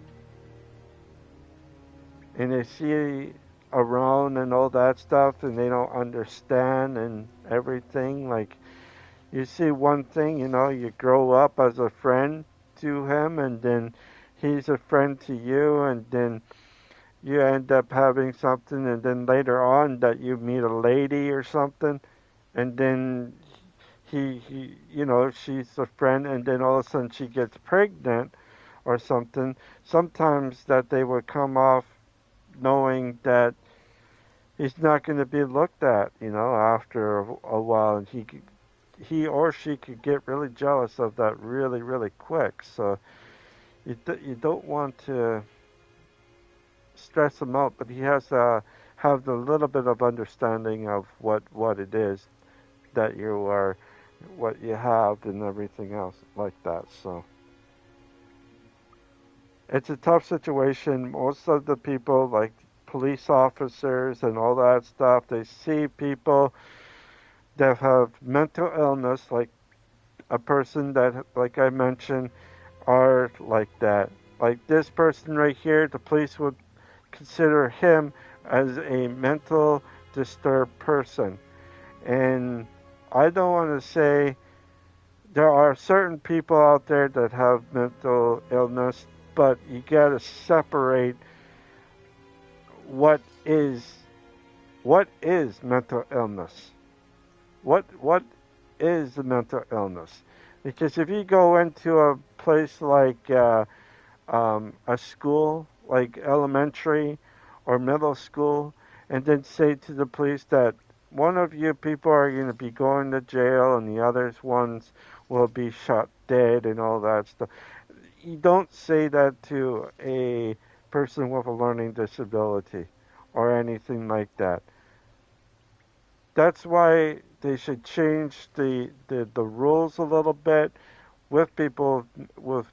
and they see around and all that stuff, and they don't understand and everything. Like, you see one thing, you grow up as a friend to him, and then he's a friend to you, and then you end up having something, and then later on that you meet a lady or something, and then she's a friend, and then all of a sudden she gets pregnant or something. Sometimes that they would come off knowing that he's not going to be looked at, after a while, and he or she could get really jealous of that really, really quick. So you don't want to stress him out, but he has to have the little bit of understanding of what it is that you are, what you have, and everything else like that. So it's a tough situation. Most of the people, like police officers and all that stuff, they see people that have mental illness, like a person that, like I mentioned, are like that. Like this person right here, the police would consider him as a mental disturbed person. And I don't want to say there are certain people out there that have mental illness, but you got to separate what is mental illness. What is the mental illness? Because if you go into a place like a school, like elementary or middle school, and then say to the police that one of you people are going to be going to jail and the others ones will be shot dead and all that stuff. You don't say that to a person with a learning disability or anything like that. That's why they should change the rules a little bit with people with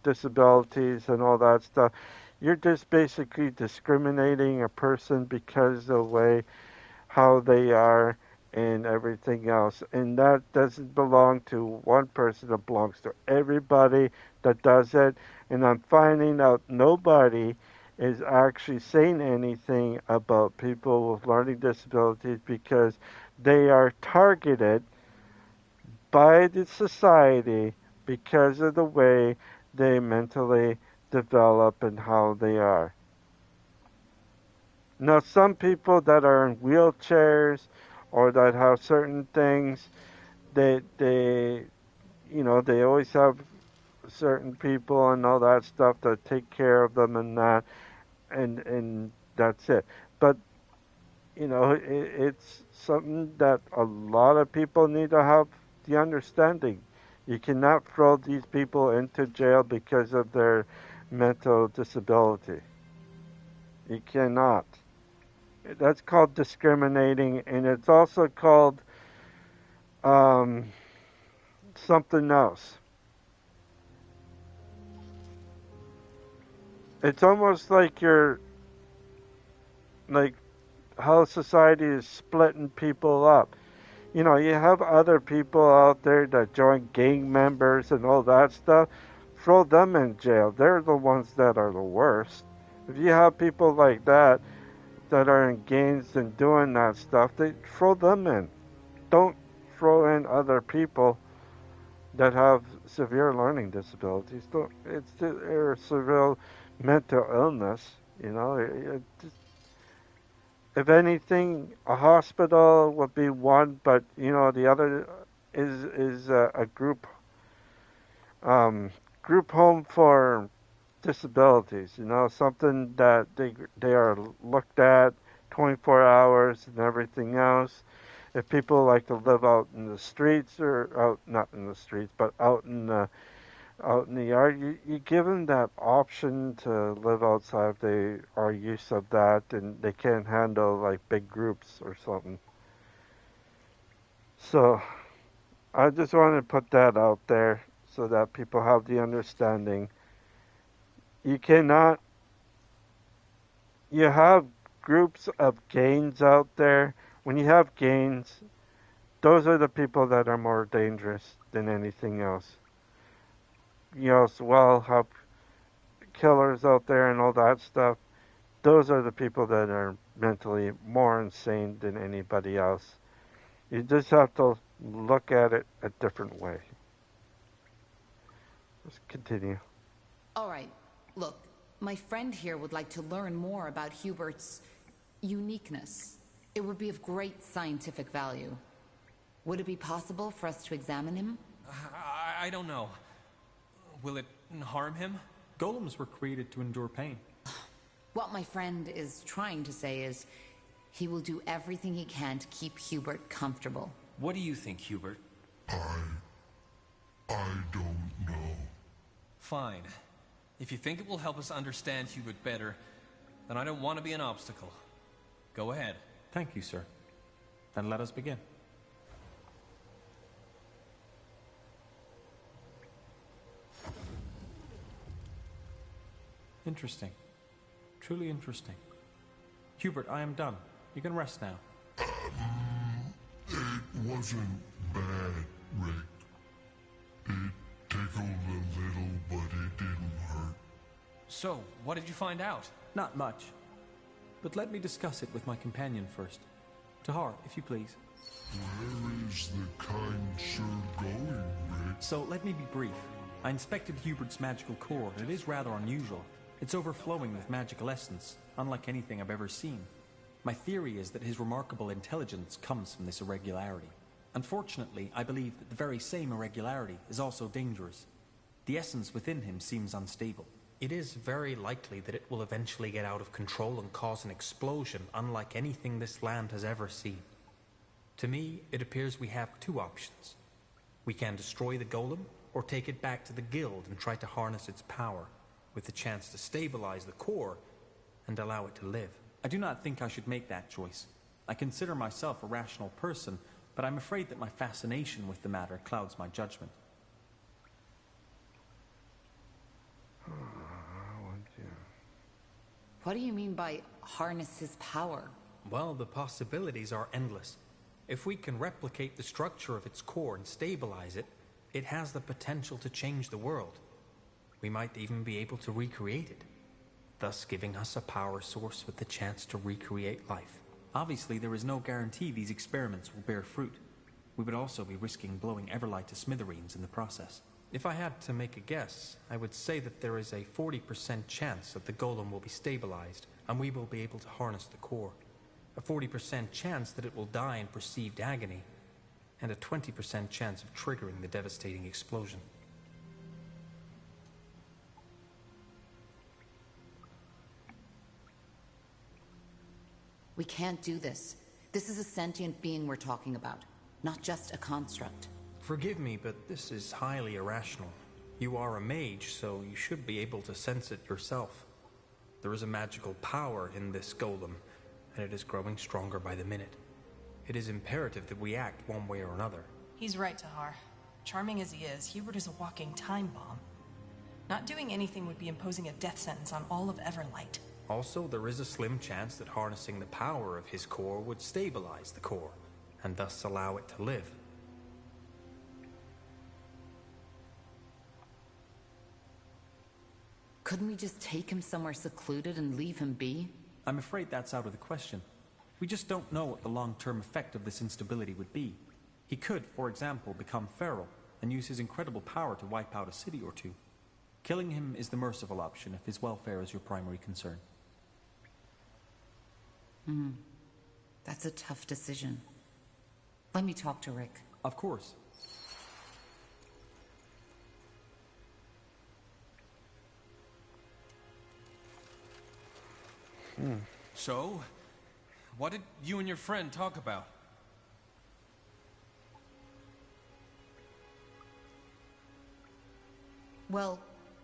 disabilities and all that stuff. You're just basically discriminating a person because of the way how they are and everything else. And that doesn't belong to one person. It belongs to everybody that does it. And I'm finding out nobody is actually saying anything about people with learning disabilities because they are targeted by the society because of the way they mentally develop and how they are. Now, some people that are in wheelchairs or that have certain things, they they always have certain people and all that stuff that take care of them and that, and that's it. But it's something that a lot of people need to have the understanding. You cannot throw these people into jail because of their mental disability. You cannot. That's called discriminating, and it's also called um, something else. It's almost like you're like how society is splitting people up. You have other people out there that join gang members and all that stuff. Throw them in jail. They're the ones that are the worst. If you have people like that are in gangs and doing that stuff, they throw them in. Don't throw in other people that have severe learning disabilities. It's their severe mental illness. If anything, a hospital would be one, but the other is a group home for disabilities. Something that they are looked at 24 hours and everything else. if people like to live out in the streets or out not in the streets, but out in the yard, you give them that option to live outside if they are used of that and they can't handle like big groups or something. So I just wanted to put that out there so that people have the understanding. You cannot, you have groups of gains out there. When you have gains, those are the people that are more dangerous than anything else. You as well have killers out there and all that stuff. Those are the people that are mentally more insane than anybody else. You just have to look at it a different way. Let's continue. All right, look, my friend here would like to learn more about Hubert's uniqueness. It would be of great scientific value. Would it be possible for us to examine him? I don't know. Will it harm him? Golems were created to endure pain. What my friend is trying to say is he will do everything he can to keep Hubert comfortable. What do you think, Hubert? I don't know. Fine. If you think it will help us understand Hubert better, then I don't want to be an obstacle. Go ahead. Thank you, sir. Then let us begin. Interesting. Truly interesting. Hubert, I am done. You can rest now. It wasn't bad, Rick. It tickled a little, but it didn't hurt. So, what did you find out? Not much. But let me discuss it with my companion first. Tahar, if you please. Where is the kind sir going, Rick? So let me be brief. I inspected Hubert's magical core, and it is rather unusual. It's overflowing with magical essence, unlike anything I've ever seen. My theory is that his remarkable intelligence comes from this irregularity. Unfortunately, I believe that the very same irregularity is also dangerous. The essence within him seems unstable. It is very likely that it will eventually get out of control and cause an explosion unlike anything this land has ever seen. To me, it appears we have two options. We can destroy the golem, or take it back to the guild and try to harness its power, with the chance to stabilize the core and allow it to live. I do not think I should make that choice. I consider myself a rational person, but I'm afraid that my fascination with the matter clouds my judgment. What do you mean by harness his power? Well, the possibilities are endless. If we can replicate the structure of its core and stabilize it, it has the potential to change the world. We might even be able to recreate it, thus giving us a power source with the chance to recreate life. Obviously, there is no guarantee these experiments will bear fruit. We would also be risking blowing Everlight to smithereens in the process. If I had to make a guess, I would say that there is a 40% chance that the golem will be stabilized, and we will be able to harness the core. A 40% chance that it will die in perceived agony, and a 20% chance of triggering the devastating explosion. We can't do this. This is a sentient being we're talking about, not just a construct. Forgive me, but this is highly irrational. You are a mage, so you should be able to sense it yourself. There is a magical power in this golem, and it is growing stronger by the minute. It is imperative that we act one way or another. He's right, Tahar. Charming as he is, Hubert is a walking time bomb. Not doing anything would be imposing a death sentence on all of Everlight. Also, there is a slim chance that harnessing the power of his core would stabilize the core, and thus allow it to live. Couldn't we just take him somewhere secluded and leave him be? I'm afraid that's out of the question. We just don't know what the long-term effect of this instability would be. He could, for example, become feral and use his incredible power to wipe out a city or two. Killing him is the merciful option if his welfare is your primary concern. That's a tough decision. Let me talk to Rick. Of course. So, what did you and your friend talk about? Well,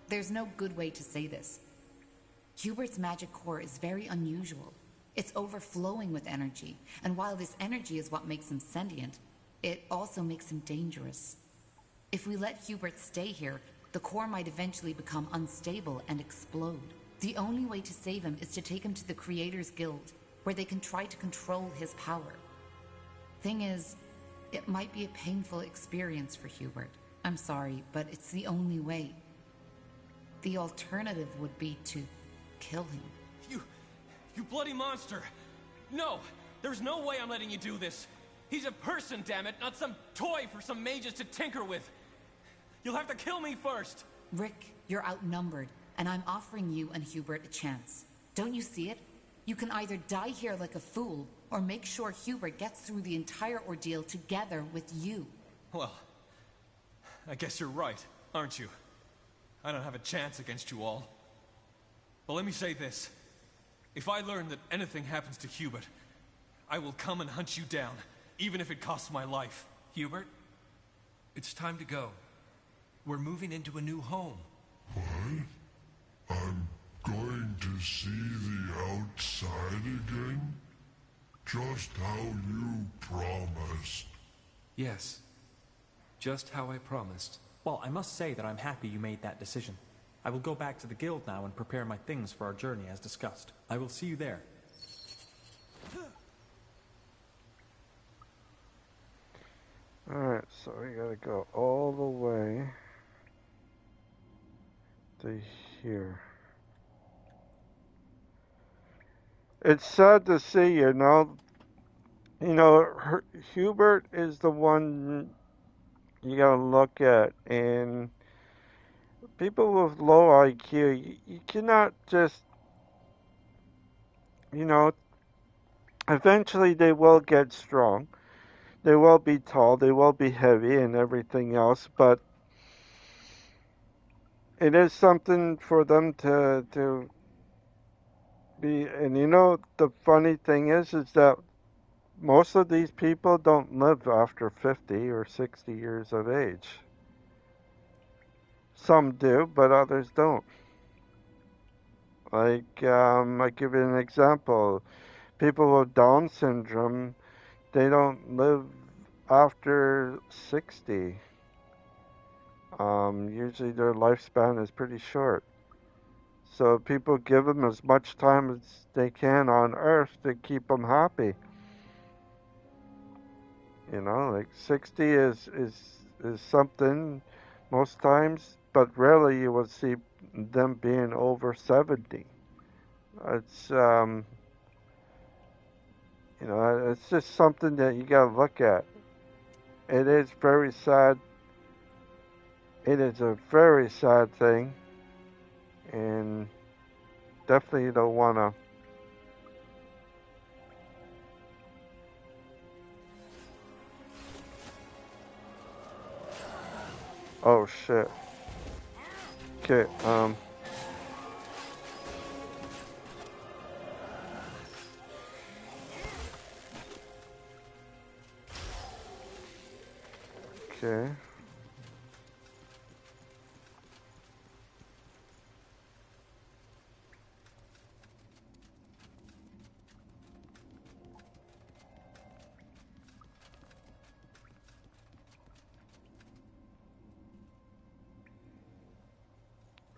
there's no good way to say this. Hubert's magic core is very unusual. It's overflowing with energy, and while this energy is what makes him sentient, it also makes him dangerous. If we let Hubert stay here, the core might eventually become unstable and explode. The only way to save him is to take him to the Creators Guild, where they can try to control his power. Thing is, it might be a painful experience for Hubert. I'm sorry, but it's the only way. The alternative would be to kill him. You bloody monster! No! There's no way I'm letting you do this! He's a person, damn it, not some toy for some mages to tinker with! You'll have to kill me first! Rick, you're outnumbered, and I'm offering you and Hubert a chance. Don't you see it? You can either die here like a fool, or make sure Hubert gets through the entire ordeal together with you. Well, I guess you're right, aren't you? I don't have a chance against you all. But let me say this. If I learn that anything happens to Hubert, I will come and hunt you down, even if it costs my life. Hubert, it's time to go. We're moving into a new home. What? I'm going to see the outside again? Just how you promised. Yes. Just how I promised. Well, I must say that I'm happy you made that decision. I will go back to the guild now and prepare my things for our journey as discussed. I will see you there. Alright, so we gotta go all the way to here. It's sad to see, Hubert is the one you gotta look at, and people with low IQ, you cannot just, eventually they will get strong. They will be tall, they will be heavy and everything else, but it is something for them to be, and the funny thing is that most of these people don't live after 50 or 60 years of age. Some do, but others don't. Like, I give you an example. People with Down syndrome, they don't live after 60. Usually their lifespan is pretty short. So people give them as much time as they can on Earth to keep them happy. Like 60 is something most times, but rarely you will see them being over 70. It's it's just something that you gotta look at. It is very sad. It is a very sad thing, and definitely you don't wanna. Oh shit. Okay, okay.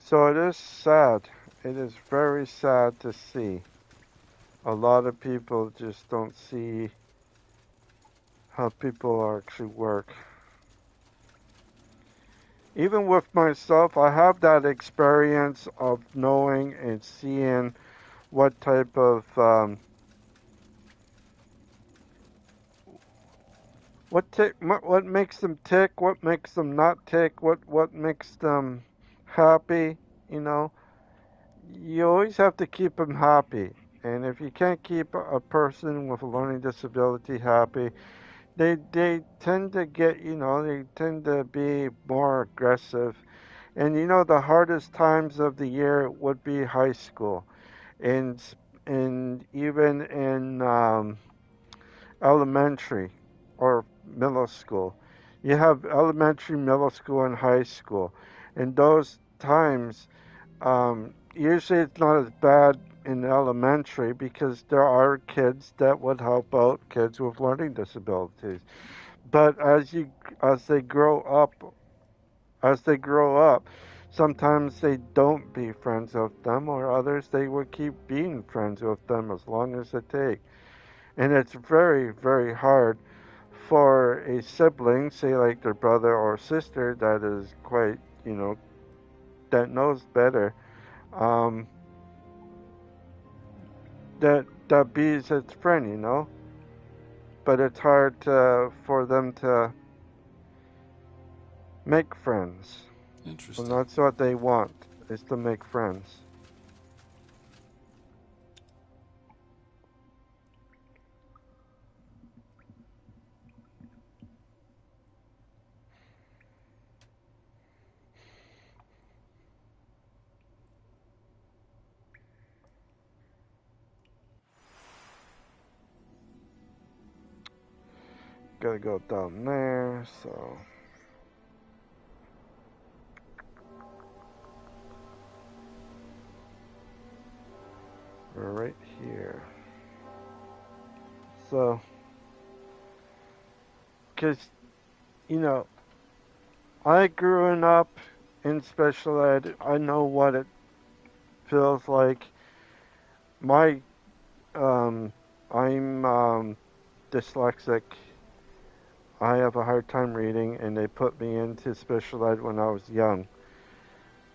So it is sad. It is very sad to see. A lot of people just don't see how people actually work. Even with myself, I have that experience of knowing and seeing what type of what makes them tick, what makes them not tick, what makes them happy. You know, you always have to keep them happy. And if you can't keep a person with a learning disability happy, they tend to get, they tend to be more aggressive. And the hardest times of the year would be high school, and even in elementary or middle school. You have elementary, middle school, and high school. in those times, usually it's not as bad in elementary because there are kids that would help out kids with learning disabilities. But as they grow up, as they grow up, sometimes they don't be friends with them, or others they will keep being friends with them as long as it takes. And it's very, very hard for a sibling, say like their brother or sister, that is quite, that knows better, um, that be's its friend. But it's hard for them to make friends. Interesting. And that's what they want, is to make friends. Gotta go down there, so... we're right here. So... because, I grew up in special ed. I know what it feels like. I'm dyslexic. I have a hard time reading, and they put me into special ed when I was young.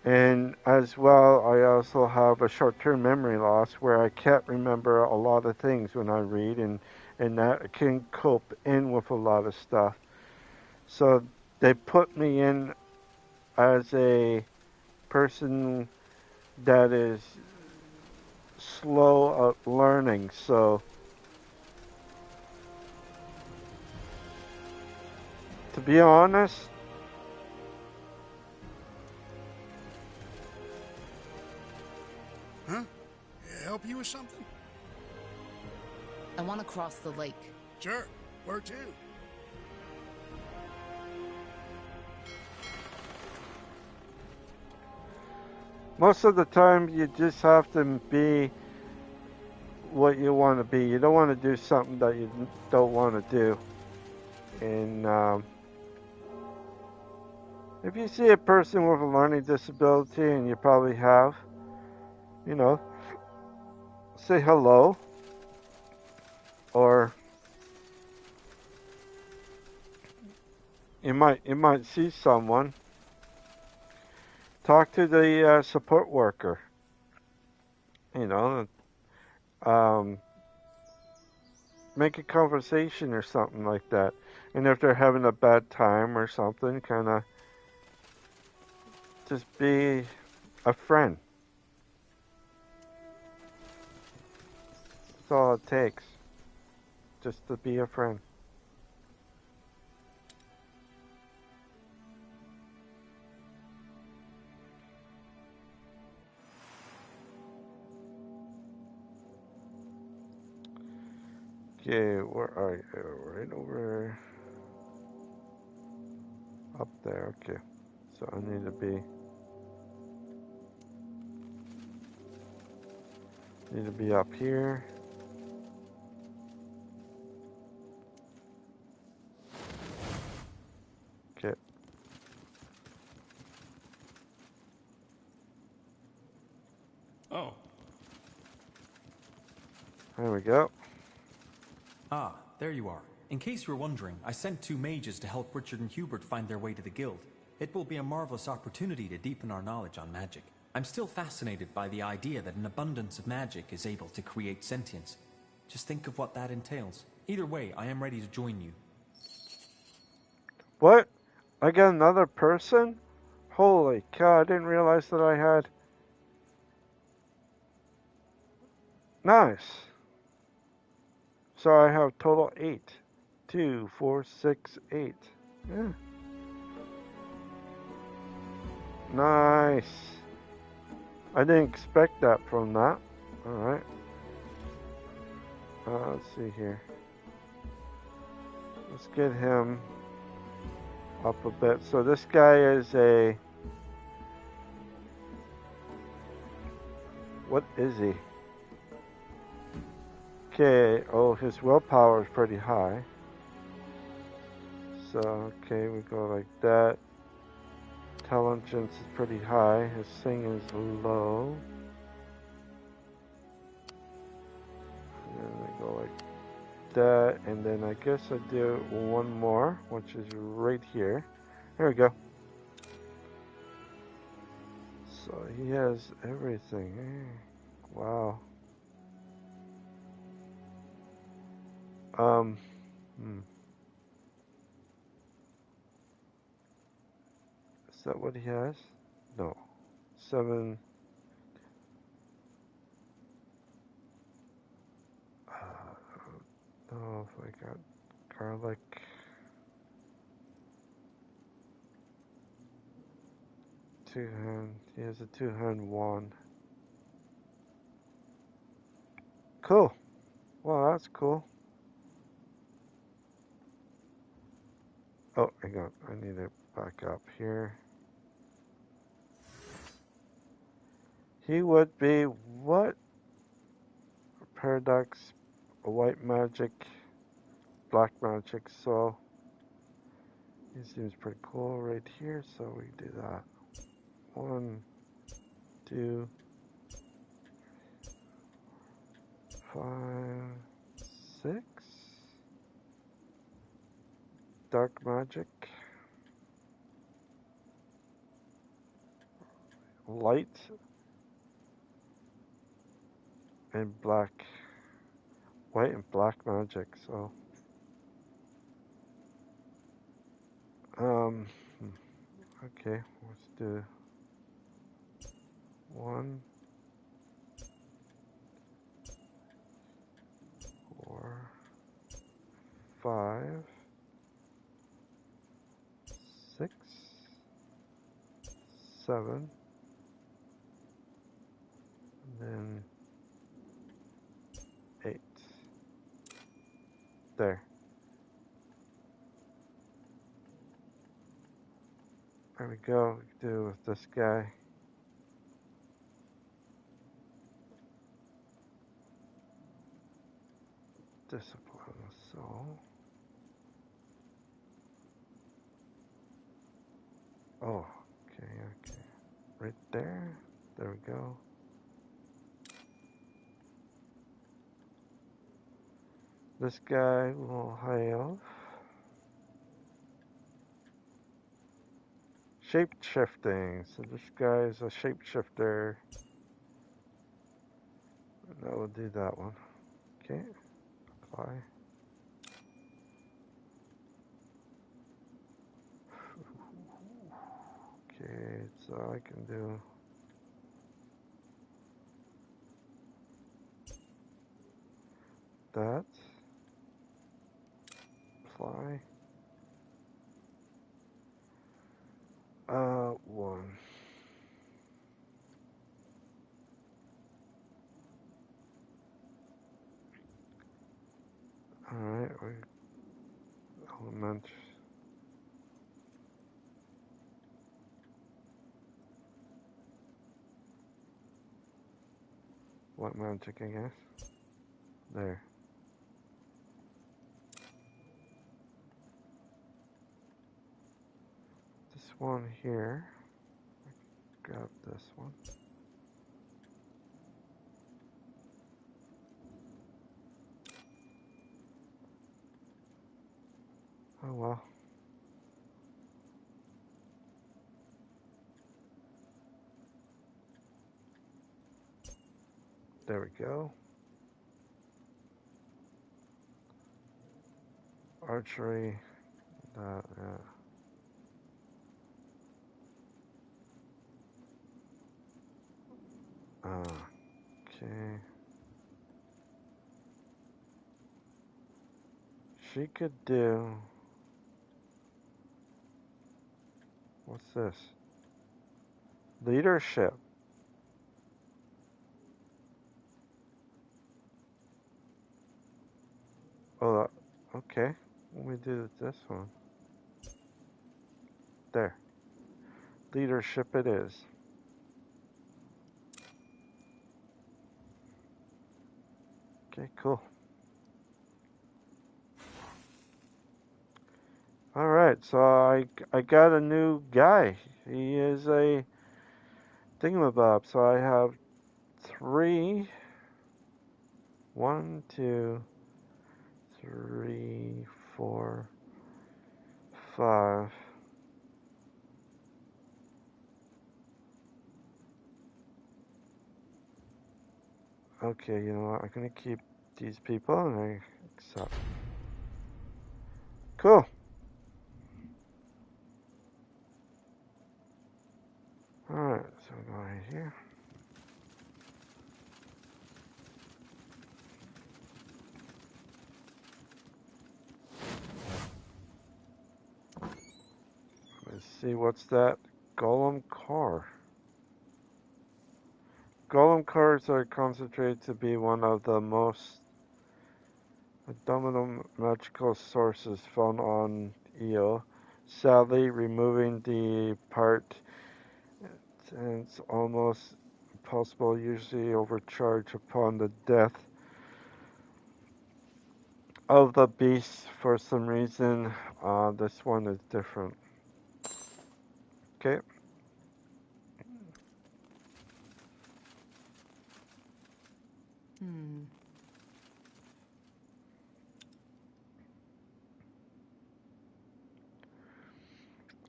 And as well, I also have a short-term memory loss where I can't remember a lot of things when I read, and that can cope in with a lot of stuff. So they put me in as a person that is slow at learning. So to be honest, Huh? Help you with something? I want to cross the lake. Sure. Where to? most of the time you just have to be what you want to be. You don't want to do something that you don't want to do. And if you see a person with a learning disability, and you probably have, say hello, or you might see someone. Talk to the support worker. Make a conversation or something like that. And if they're having a bad time or something, kind of just be a friend. That's all it takes. Just to be a friend. Okay, where are you? Right over up there. Okay, so I need to be up here. Okay. Oh. There we go. Ah, there you are. In case you were wondering, I sent 2 mages to help Richard and Hubert find their way to the guild. It will be a marvelous opportunity to deepen our knowledge on magic. I'm still fascinated by the idea that an abundance of magic is able to create sentience. Just think of what that entails. Either way, I am ready to join you. What? I got another person? Holy cow, I didn't realize that I had... Nice. So I have total 8. 2, 4, 6, 8. Yeah. Nice. I didn't expect that from that. Alright. Let's see here. Let's get him up a bit. So this guy is a What is he? Okay, oh, his willpower is pretty high. So, okay, we go like that. Intelligence is pretty high. His sing is low. And then we go like that. And then I guess I do one more, which is right here. There we go. So he has everything. Wow. Is that what he has? No. 7. Oh, if I got garlic. Two-hand. He has a two-hand wand. Cool. Well, that's cool. Oh, hang on. I need to back up here. He would be what? Paradox, white magic, black magic. So he seems pretty cool right here. So we do that. 1, 2, 5, 6. Dark magic. Light. And black. White and black magic, so. Okay, let's do 1, 4, 5, 6, 7, and then 8. There. There we go. We can do with this guy. Discipline, so. Oh, okay. Right there. There we go. This guy will have shape shifting. So this guy is a shapeshifter. And I will do that one. Okay. Apply. Okay, so I can do that. Apply. 1. Alright, we element. What magic, I guess? There. This one here. Grab this one. Oh well. There we go. Archery. Okay. She could do. What's this? Leadership. Oh, okay. Let me do this one. There. Leadership it is. Okay, cool. Alright, so I got a new guy. He is a thingamabob. So I have 3. 1, 2, 3, 4, 5. Okay, you know what? I'm gonna keep these people and I accept. Cool. Alright, so go right here. Let's see, what's that? Golem car. Golem cars are concentrated to be one of the most abdominal magical sources found on Io. Sadly, removing the part, and it's almost impossible, usually overcharge upon the death of the beast. For some reason, this one is different. Okay.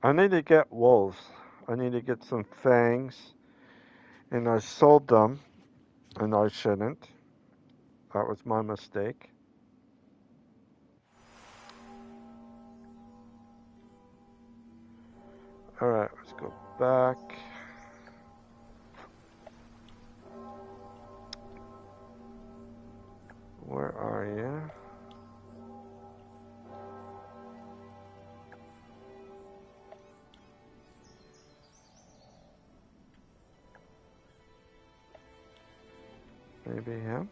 I need to get wolves. I need to get some fangs. And I sold them. And I shouldn't. That was my mistake. Alright, let's go back. Where are you? Maybe him?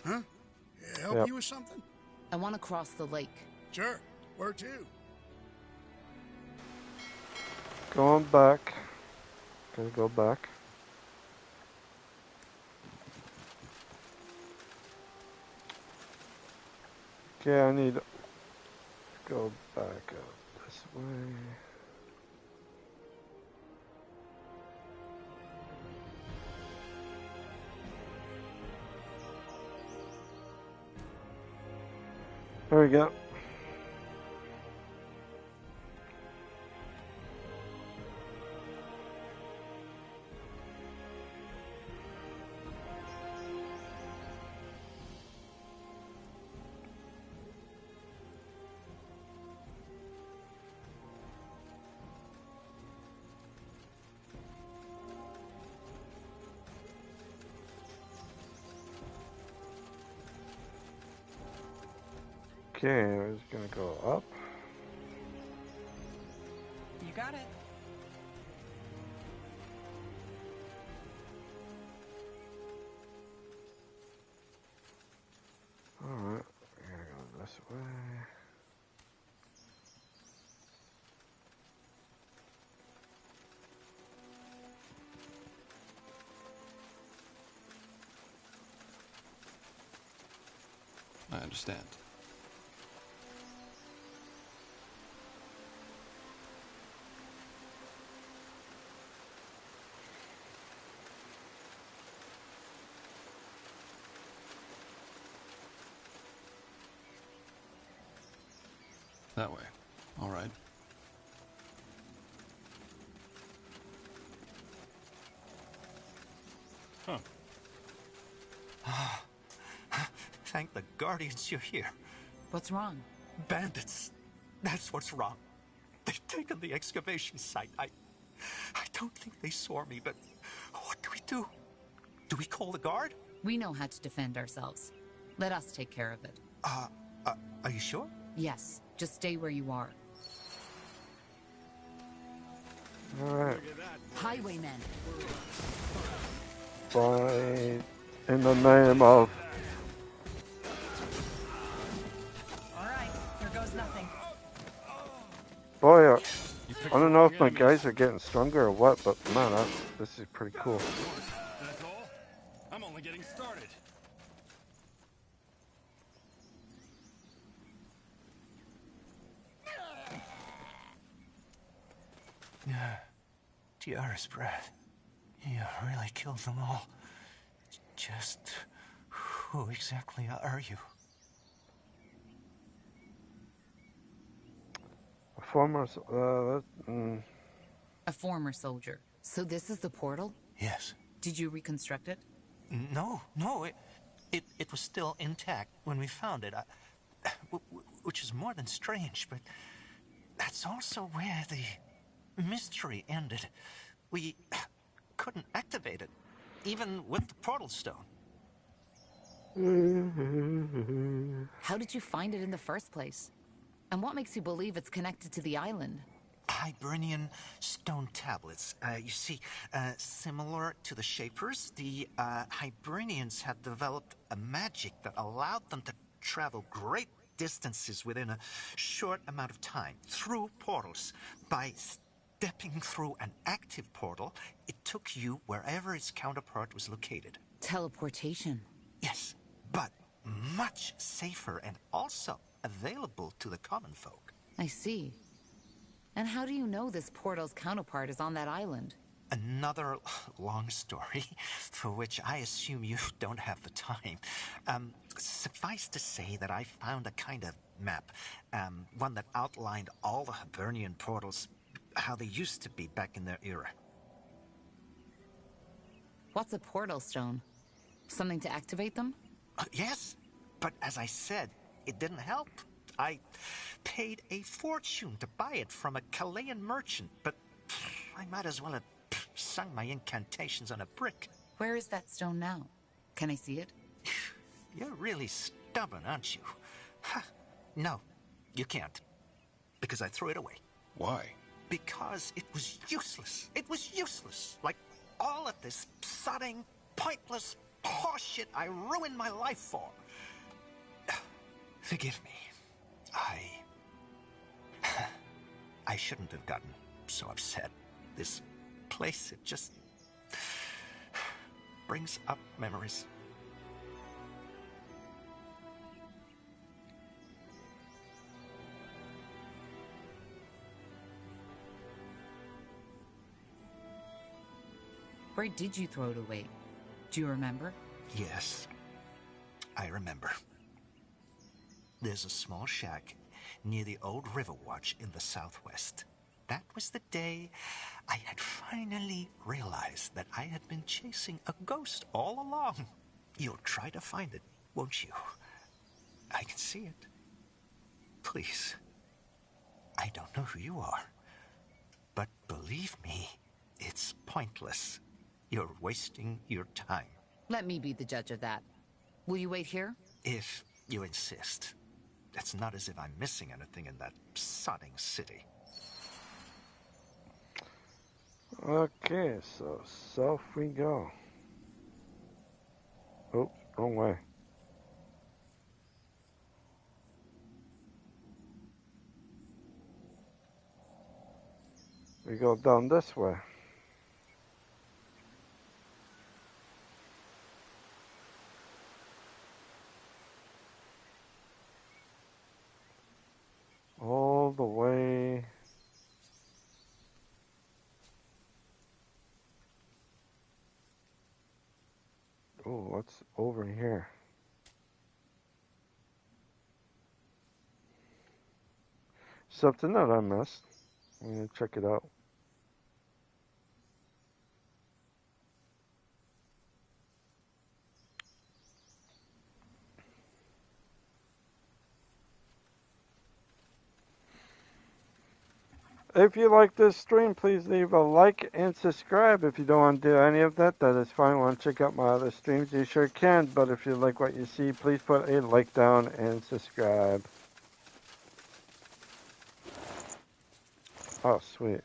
Huh? Help you with something? I want to cross the lake. Sure. Where to? Going back. Gonna go back. Okay, I need to go back up this way. There we go. Okay, I was gonna go up. You got it. Alright, I gotta go this way. I understand. That way. All right. Huh. Thank the Guardians you're here. What's wrong? Bandits. That's what's wrong. They've taken the excavation site. I don't think they saw me, but what do we do? Do we call the guard? We know how to defend ourselves. Let us take care of it. Are you sure? Yes, just stay where you are. Alright. Highwaymen. Fight in the name of if my guys are getting stronger or what, but man, this is pretty cool. That's all? I'm only getting started. Tiara's breath. You really killed them all. Just who exactly are you? A former, A former soldier. So this is the portal? Yes. Did you reconstruct it? No, it was still intact when we found it. Which is more than strange, but that's also where the mystery ended. We couldn't activate it, even with the portal stone. How did you find it in the first place? And what makes you believe it's connected to the island? Hibernian stone tablets. You see, similar to the Shapers, the Hibernians had developed a magic that allowed them to travel great distances within a short amount of time through portals. By stepping through an active portal, it took you wherever its counterpart was located. Teleportation. Yes, but much safer and also available to the common folk. I see. And how do you know this portal's counterpart is on that island? Another long story, for which I assume you don't have the time. Suffice to say that I found a kind of map, one that outlined all the Hibernian portals, how they used to be back in their era. What's a portal stone? Something to activate them? Yes, but as I said, it didn't help. I paid a fortune to buy it from a Chilean merchant, but I might as well have sung my incantations on a brick. Where is that stone now? Can I see it? You're really stubborn, aren't you? No, you can't. Because I threw it away. Why? Because it was useless. It was useless. Like all of this sodding, pointless horseshit I ruined my life for. Forgive me. I shouldn't have gotten so upset. This place, it just brings up memories. Where did you throw it away? Do you remember? Yes, I remember. There's a small shack near the old River Watch in the southwest. That was the day I had finally realized that I had been chasing a ghost all along. You'll try to find it, won't you? I can see it. Please. I don't know who you are, but believe me, it's pointless. You're wasting your time. Let me be the judge of that. Will you wait here? If you insist. It's not as if I'm missing anything in that sodding city. Okay, so south we go. Oh, wrong way. We go down this way. All the way. Oh, what's over here? Something that I missed. I'm gonna check it out. If you like this stream, please leave a like and subscribe. If you don't want to do any of that, that is fine. Want to check out my other streams, you sure can. But if you like what you see, please put a like down and subscribe. Oh, sweet.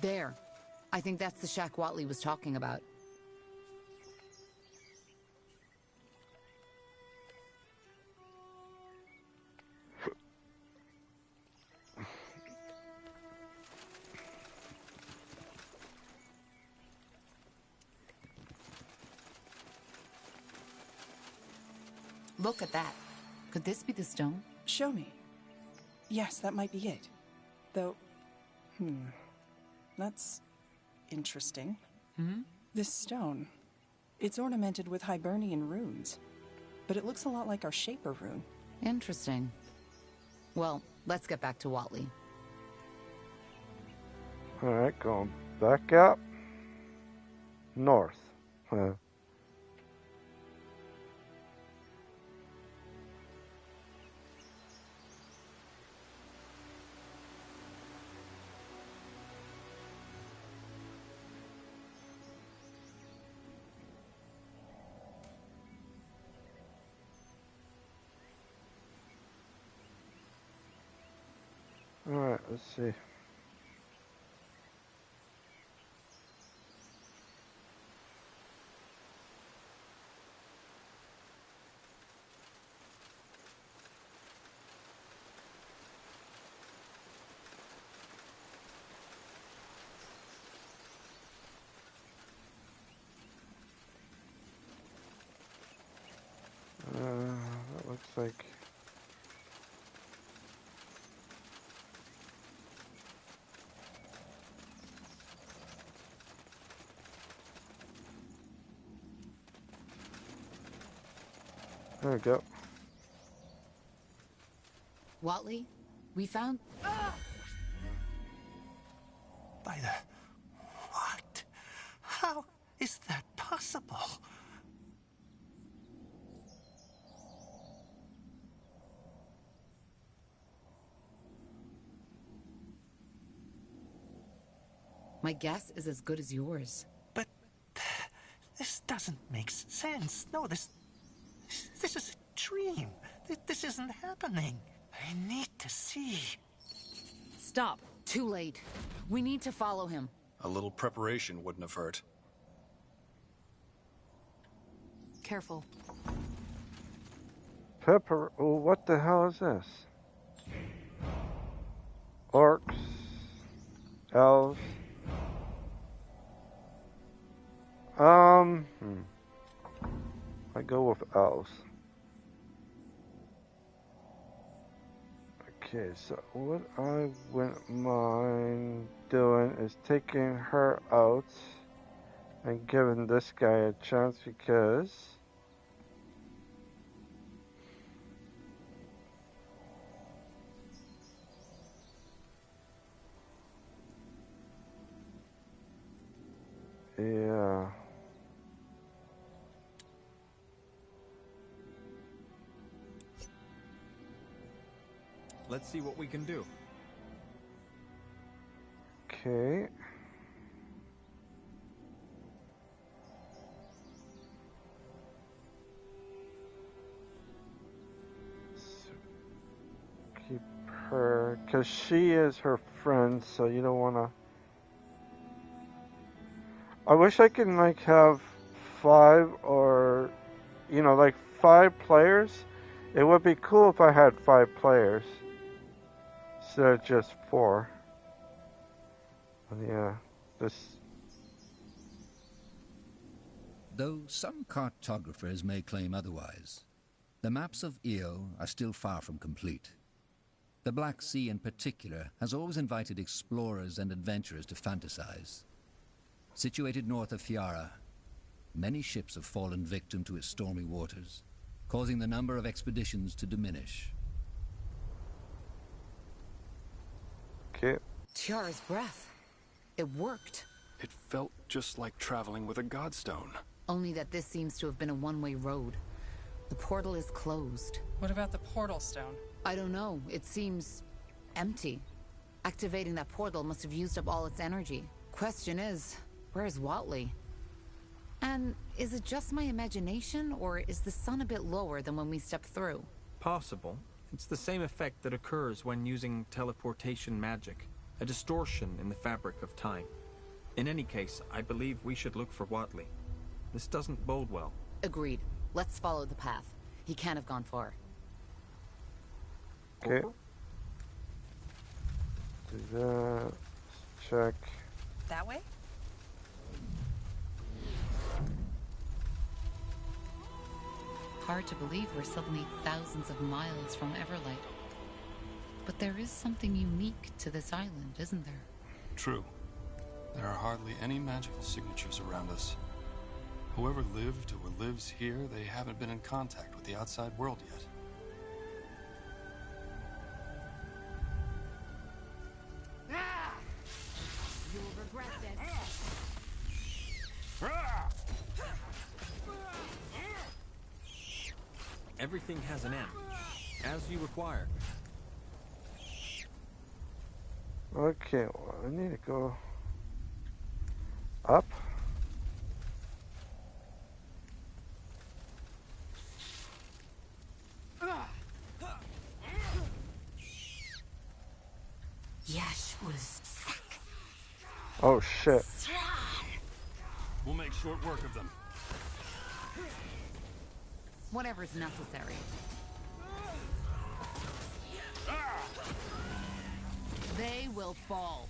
There. I think that's the shack Watley was talking about. Look at that. Could this be the stone? Show me. Yes, that might be it. Though, that's interesting. This stone, it's ornamented with Hibernian runes, but it looks a lot like our Shaper rune. Interesting. Well, let's get back to Watley. Alright, going back up. North. Alright, let's see. That looks like... There we go. Watley, we found... By the... What? How is that possible? My guess is as good as yours. But this doesn't make sense. No, this is a dream. This isn't happening. I need to see. Stop. Too late. We need to follow him. A little preparation wouldn't have hurt. Careful. Pepper... Oh, what the hell is this? Orcs. Elves. I go with elves. Okay, so what I wouldn't mind doing is taking her out and giving this guy a chance because yeah. Let's see what we can do. Okay. Keep her, because she is her friend, so you don't want to... I wish I could, like, have 5 or, you know, like 5 players. It would be cool if I had 5 players instead of just 4. But yeah, this... Though some cartographers may claim otherwise, the maps of Io are still far from complete. The Black Sea in particular has always invited explorers and adventurers to fantasize. Situated north of Fiara, many ships have fallen victim to its stormy waters, causing the number of expeditions to diminish. Okay. Tiara's breath. It worked. It felt just like traveling with a godstone. Only that this seems to have been a one-way road. The portal is closed. What about the portal stone? I don't know. It seems empty. Activating that portal must have used up all its energy. Question is, where's Watley? And is it just my imagination, or is the sun a bit lower than when we stepped through? Possible. It's the same effect that occurs when using teleportation magic. A distortion in the fabric of time. In any case, I believe we should look for Watley. This doesn't bode well. Agreed. Let's follow the path. He can't have gone far. Okay. Do that. Check. That way? Hard to believe we're suddenly thousands of miles from Everlight. But there is something unique to this island, isn't there? True. There are hardly any magical signatures around us. Whoever lived or lives here, they haven't been in contact with the outside world yet. You'll regret this. Everything has an end, as you require. Okay, well, I need to go up. Yash was sick. Oh shit. We'll make short work of them. Whatever's necessary. They will fall.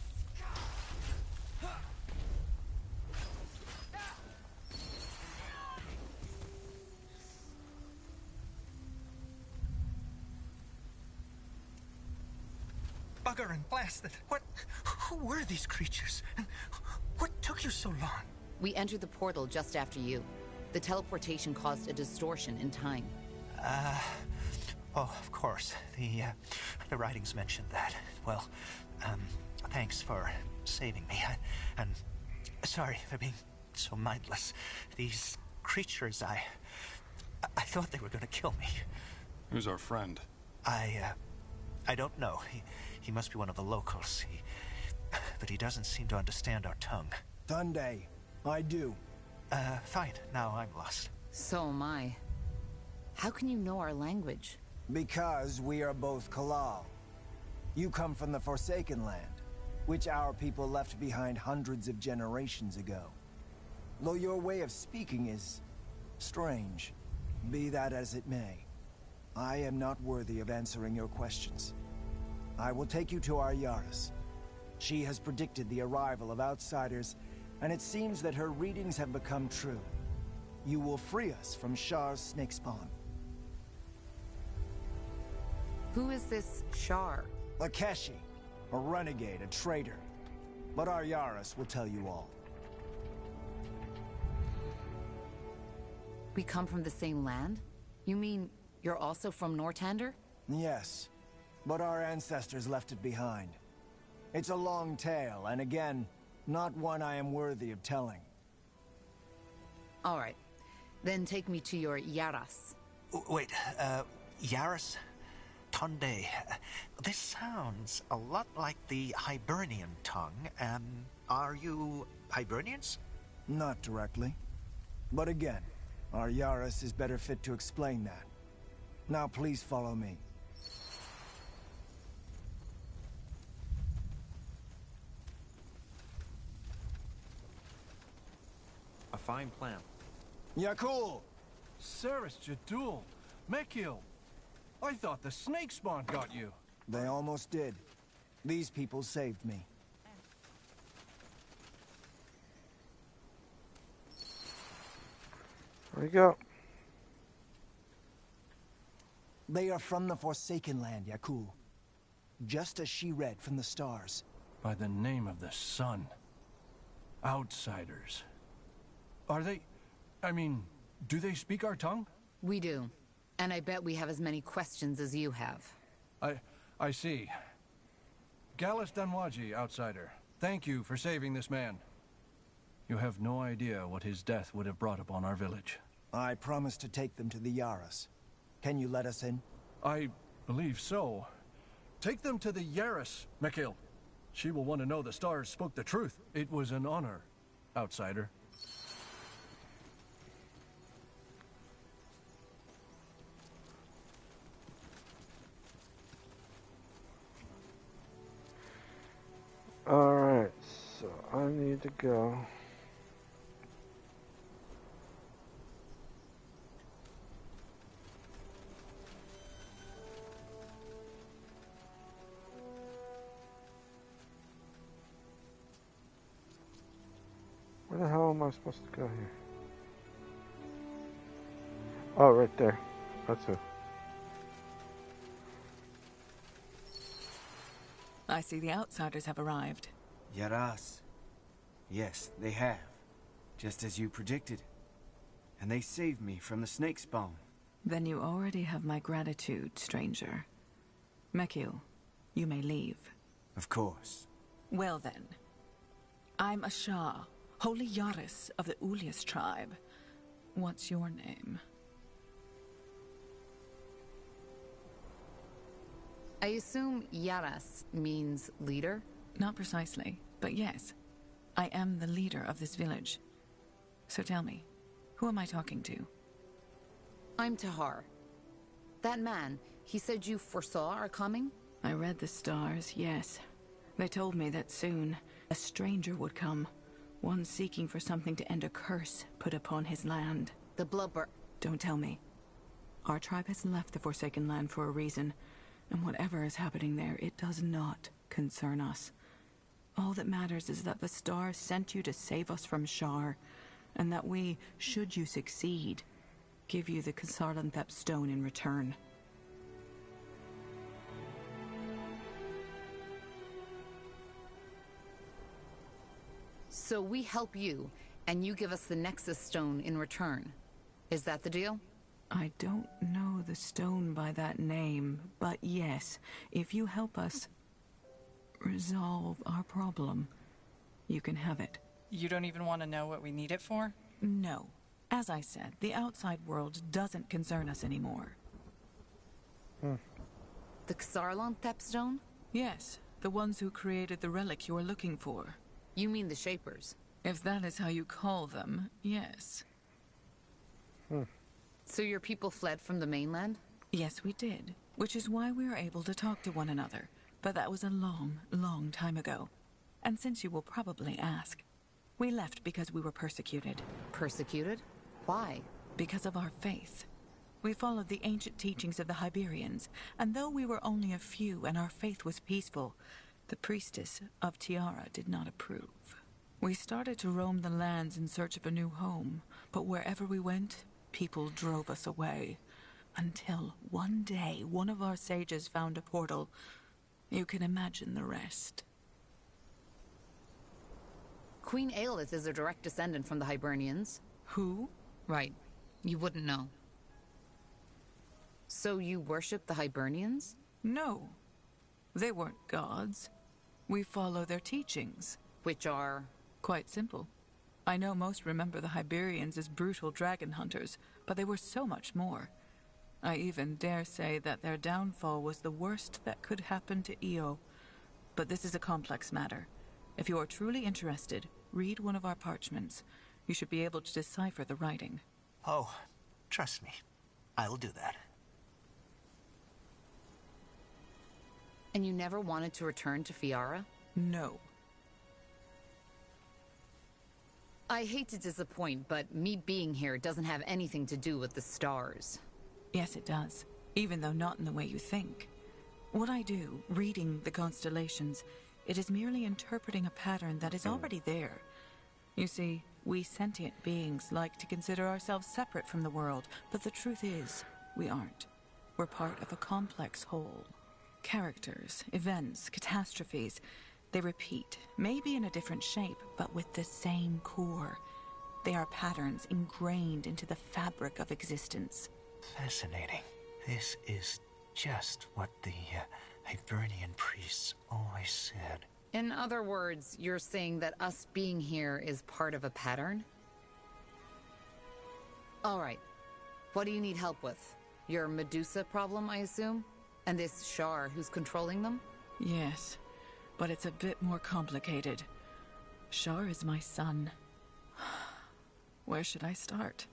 Bugger and blast it. Who were these creatures? And what took you so long? We entered the portal just after you. The teleportation caused a distortion in time. Oh, of course. The writings mentioned that. Well, thanks for saving me. And sorry for being so mindless. These creatures, I thought they were going to kill me. Who's our friend? I don't know. He must be one of the locals. But he doesn't seem to understand our tongue. Tunde, I do. Fine. Now I'm lost. So am I. How can you know our language? Because we are both Kalal. You come from the Forsaken Land, which our people left behind hundreds of generations ago. Though your way of speaking is strange, be that as it may, I am not worthy of answering your questions. I will take you to our Yaris. She has predicted the arrival of outsiders, and it seems that her readings have become true. You will free us from Shar's snake spawn. Who is this Shar? Lakeshi, a renegade, a traitor. But our Yaris will tell you all. We come from the same land? You mean you're also from Nortander? Yes, but our ancestors left it behind. It's a long tale, and again, not one I am worthy of telling. All right. Then take me to your Yaras. Wait, Yaris? Tunde. This sounds a lot like the Hibernian tongue. Are you Hibernians? Not directly. But again, our Yaris is better fit to explain that. Now please follow me. A fine plan. Yakul! Saris Jadul, Mekil. I thought the snake spawn got you. They almost did. These people saved me. There we go. They are from the Forsaken Land, Yakul. Just as she read from the stars. By the name of the sun. Outsiders. Are they... I mean, do they speak our tongue? We do. And I bet we have as many questions as you have. I see. Gallus Danwaji, outsider. Thank you for saving this man. You have no idea what his death would have brought upon our village. I promised to take them to the Yaras. Can you let us in? I believe so. Take them to the Yaris, Mekil. She will want to know the stars spoke the truth. It was an honor, outsider. Alright, so I need need to go. Where the hell am I supposed to go here? Oh, right there. That's it. I see the outsiders have arrived. Yaras. Yes, they have. Just as you predicted. And they saved me from the snake spawn. Then you already have my gratitude, stranger. Mekil, you may leave. Of course. Well then. I'm a Shah, holy Yaris of the Ulias tribe. What's your name? I assume Yaras means leader? Not precisely, but yes. I am the leader of this village. So tell me, who am I talking to? I'm Tahar. That man, he said you foresaw our coming? I read the stars, yes. They told me that soon a stranger would come. One seeking for something to end a curse put upon his land. The blubber. Don't tell me. Our tribe has left the Forsaken Land for a reason. And whatever is happening there, it does not concern us. All that matters is that the stars sent you to save us from Shar, and that we, should you succeed, give you the Kasarlanthep stone in return. So we help you, and you give us the Nexus stone in return. Is that the deal? I don't know the stone by that name, but yes, if you help us resolve our problem, you can have it. You don't even want to know what we need it for? No. As I said, the outside world doesn't concern us anymore. The Kasarlanthep stone? Yes, the ones who created the relic you are looking for. You mean the Shapers? If that is how you call them, yes. So your people fled from the mainland? Yes, we did. Which is why we were able to talk to one another. But that was a long, long time ago. And since you will probably ask, we left because we were persecuted. Persecuted? Why? Because of our faith. We followed the ancient teachings of the Hyberians, and though we were only a few and our faith was peaceful, the priestess of Tiara did not approve. We started to roam the lands in search of a new home, but wherever we went, people drove us away. Until one day, one of our sages found a portal. You can imagine the rest. Queen Aelith is a direct descendant from the Hibernians. Who? Right. You wouldn't know. So you worship the Hibernians? No. They weren't gods. We follow their teachings. Which are? Quite simple. I know most remember the Hyberians as brutal dragon hunters, but they were so much more. I even dare say that their downfall was the worst that could happen to Io. But this is a complex matter. If you are truly interested, read one of our parchments. You should be able to decipher the writing. Oh, trust me. I'll do that. And you never wanted to return to Fiara? No. I hate to disappoint, but me being here doesn't have anything to do with the stars. Yes, it does. Even though not in the way you think. What I do, reading the constellations, it is merely interpreting a pattern that is already there. You see, we sentient beings like to consider ourselves separate from the world, but the truth is, we aren't. We're part of a complex whole. Characters, events, catastrophes, they repeat, maybe in a different shape, but with the same core. They are patterns ingrained into the fabric of existence. Fascinating. This is just what the Hibernian priests always said. In other words, you're saying that us being here is part of a pattern? Alright. What do you need help with? Your Medusa problem, I assume? And this Shar who's controlling them? Yes, but it's a bit more complicated. Shar is my son. Where should I start?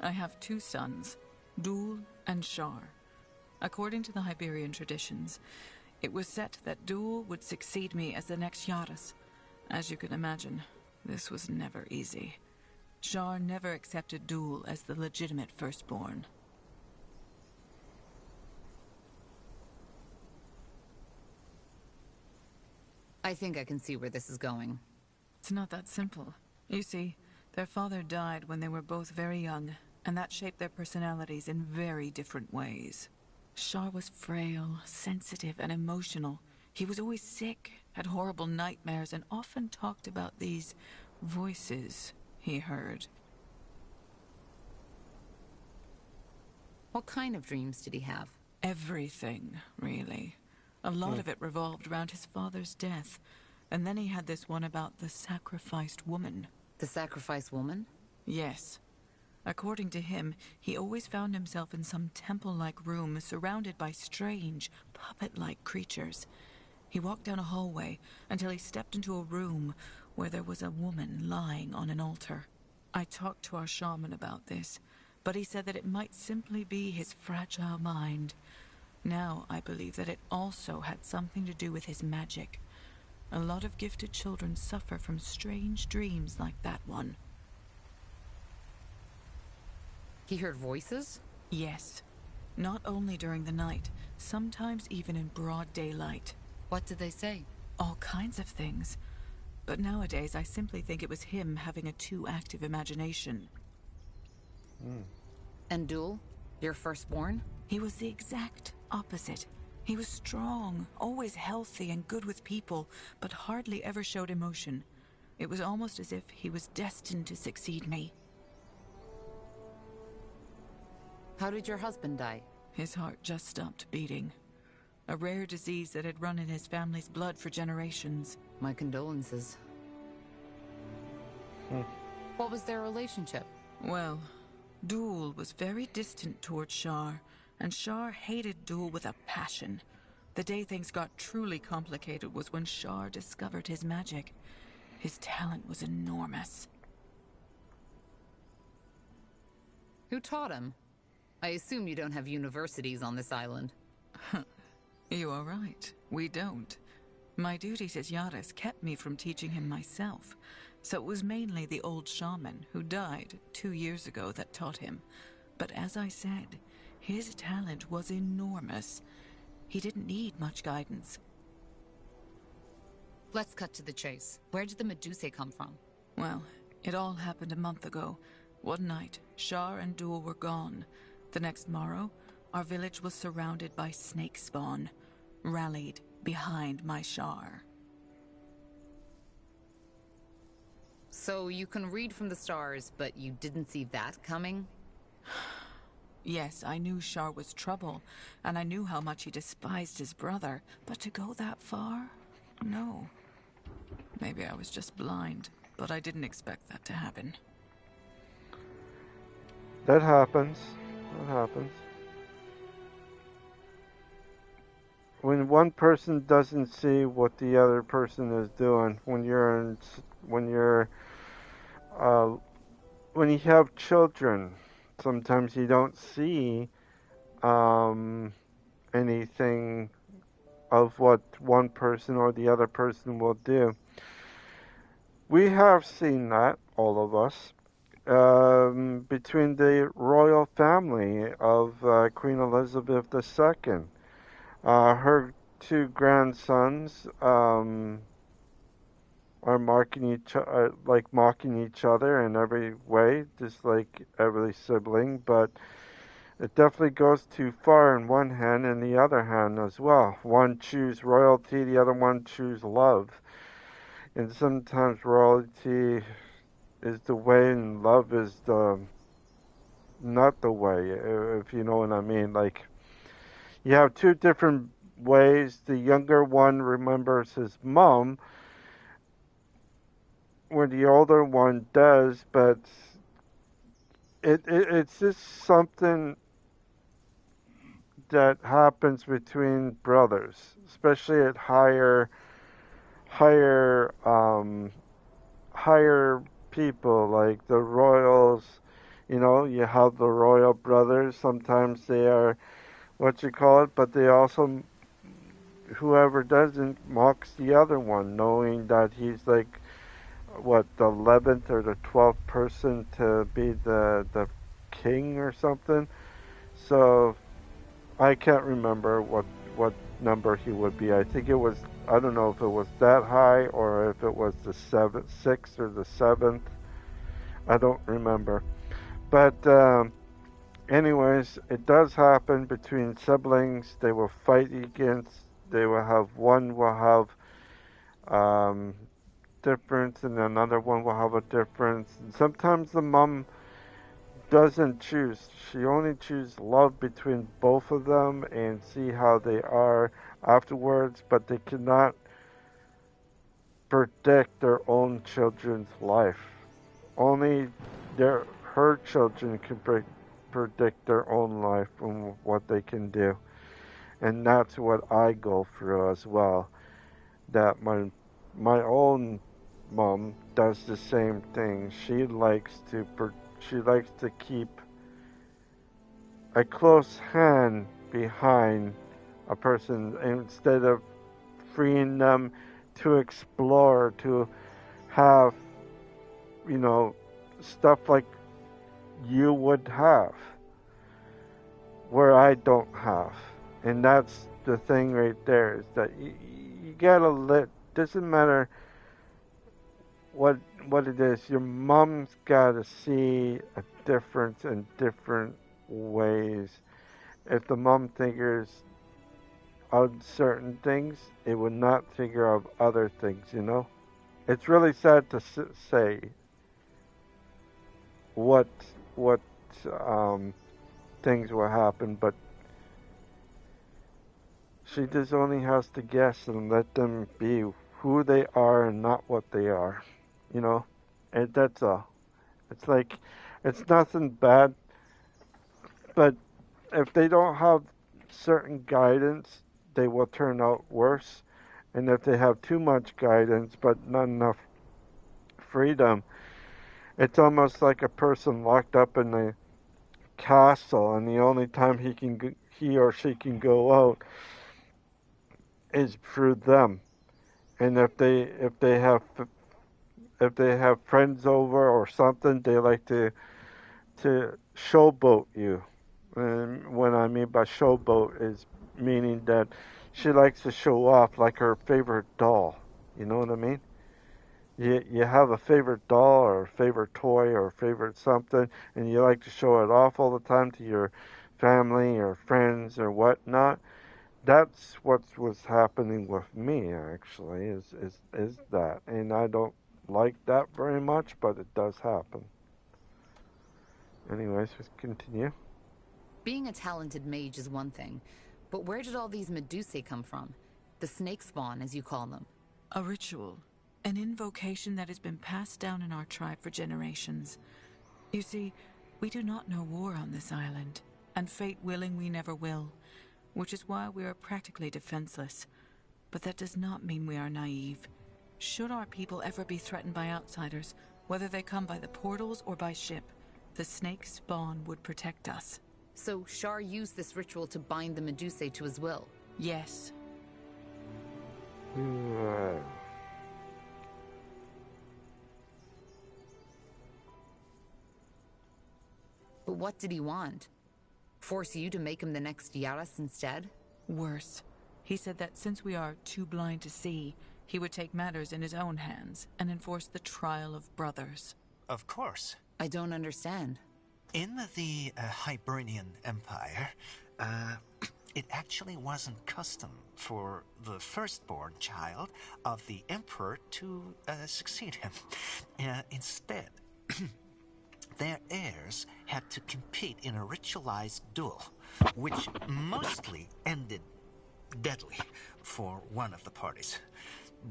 I have two sons, Dul and Shar. According to the Hyberian traditions, it was set that Dul would succeed me as the next Yaras. As you can imagine, This was never easy. Shar never accepted Duel as the legitimate firstborn. I think I can see where this is going. It's not that simple. You see, their father died when they were both very young, and that shaped their personalities in very different ways. Shar was frail, sensitive, and emotional. He was always sick, had horrible nightmares, and often talked about these voices he heard. What kind of dreams did he have? Everything, really. A lot of it revolved around his father's death. And then he had this one about the sacrificed woman. The sacrificed woman? Yes. According to him, he always found himself in some temple-like room surrounded by strange, puppet-like creatures. He walked down a hallway until he stepped into a room where there was a woman lying on an altar. I talked to our shaman about this, but he said that it might simply be his fragile mind. Now I believe that it also had something to do with his magic. A lot of gifted children suffer from strange dreams like that one. He heard voices? Yes. Not only during the night, sometimes even in broad daylight. What did they say? All kinds of things. But nowadays I simply think it was him having a too active imagination. And Duel, your firstborn? He was the exact opposite. He was strong, always healthy and good with people, but hardly ever showed emotion. It was almost as if he was destined to succeed me. How did your husband die? His heart just stopped beating. A rare disease that had run in his family's blood for generations. My condolences. What was their relationship? Well, Duel was very distant towards Shar, and Shar hated Duel with a passion. The day things got truly complicated was when Shar discovered his magic. His talent was enormous. Who taught him? I assume you don't have universities on this island. You are right. We don't. My duties as Yaris kept me from teaching him myself, so it was mainly the old shaman who died 2 years ago that taught him. But as I said, his talent was enormous. He didn't need much guidance. Let's cut to the chase. Where did the Medusae come from? Well, it all happened a month ago. One night, Shar and Duel were gone. The next morrow, our village was surrounded by snake spawn, rallied behind my Shar. So you can read from the stars, but you didn't see that coming? Yes, I knew Shar was trouble, and I knew how much he despised his brother, but to go that far? No. Maybe I was just blind, but I didn't expect that to happen. That happens. That happens. When one person doesn't see what the other person is doing, when you have children, sometimes you don't see anything of what one person or the other person will do. We have seen that, all of us, between the royal family of Queen Elizabeth II. Her two grandsons are mocking each other in every way, just like every sibling, but it definitely goes too far in one hand and the other hand as well. One choose royalty, the other one choose love. And sometimes royalty is the way and love is not the way, if you know what I mean. Like, you have two different ways. The younger one remembers his mom, where the older one does, but it's just something that happens between brothers, especially at higher people, like the royals. You know, you have the royal brothers. Sometimes they are but they also, whoever doesn't, mocks the other one, knowing that he's like what, the 11th or the 12th person to be the king or something. So I can't remember what number he would be. I think it was, I don't know if it was that high or if it was the 6th or the 7th. I don't remember. But anyways, it does happen between siblings. They will fight against. They will have one will have difference, and another one will have a difference. And sometimes the mom doesn't choose. She only chooses love between both of them and see how they are afterwards. But they cannot predict their own children's life. Only her children can predict their own life and what they can do. And that's what I go through as well. That my own mom does the same thing. She likes to keep a close hand behind a person instead of freeing them to explore, to have, stuff like you would have, where I don't have. And that's the thing right there, is that you gotta doesn't matter what it is, your mom's gotta see a difference in different ways. If the mom figures out certain things, it would not figure out other things, It's really sad to say what things will happen, but she just only has to guess and let them be who they are and not what they are, and that's all. It's like, it's nothing bad, but if they don't have certain guidance, they will turn out worse. And if they have too much guidance but not enough freedom, it's almost like a person locked up in a castle, and the only time he or she can go out is through them. And if they have friends over or something, they like to showboat you. And what I mean by showboat is meaning that she likes to show off like her favorite doll. You know what I mean? You have a favorite doll or a favorite toy or a favorite something, and you like to show it off all the time to your family or friends or whatnot. That's what was happening with me, actually, is that. And I don't like that very much, but it does happen. Anyways, let's continue. Being a talented mage is one thing, but where did all these Medusae come from? The snake spawn, as you call them. A ritual. An invocation that has been passed down in our tribe for generations. You see, we do not know war on this island, and fate willing we never will, which is why we are practically defenseless. But that does not mean we are naive. Should our people ever be threatened by outsiders, whether they come by the portals or by ship, the snake spawn would protect us. So Shar used this ritual to bind the Medusae to his will? Yes. But what did he want? Force you to make him the next Yaras instead? Worse. He said that since we are too blind to see, he would take matters in his own hands and enforce the trial of brothers. Of course. I don't understand. In the Hibernian Empire, it actually wasn't custom for the firstborn child of the emperor to succeed him. Instead, their heirs had to compete in a ritualized duel, which mostly ended deadly for one of the parties.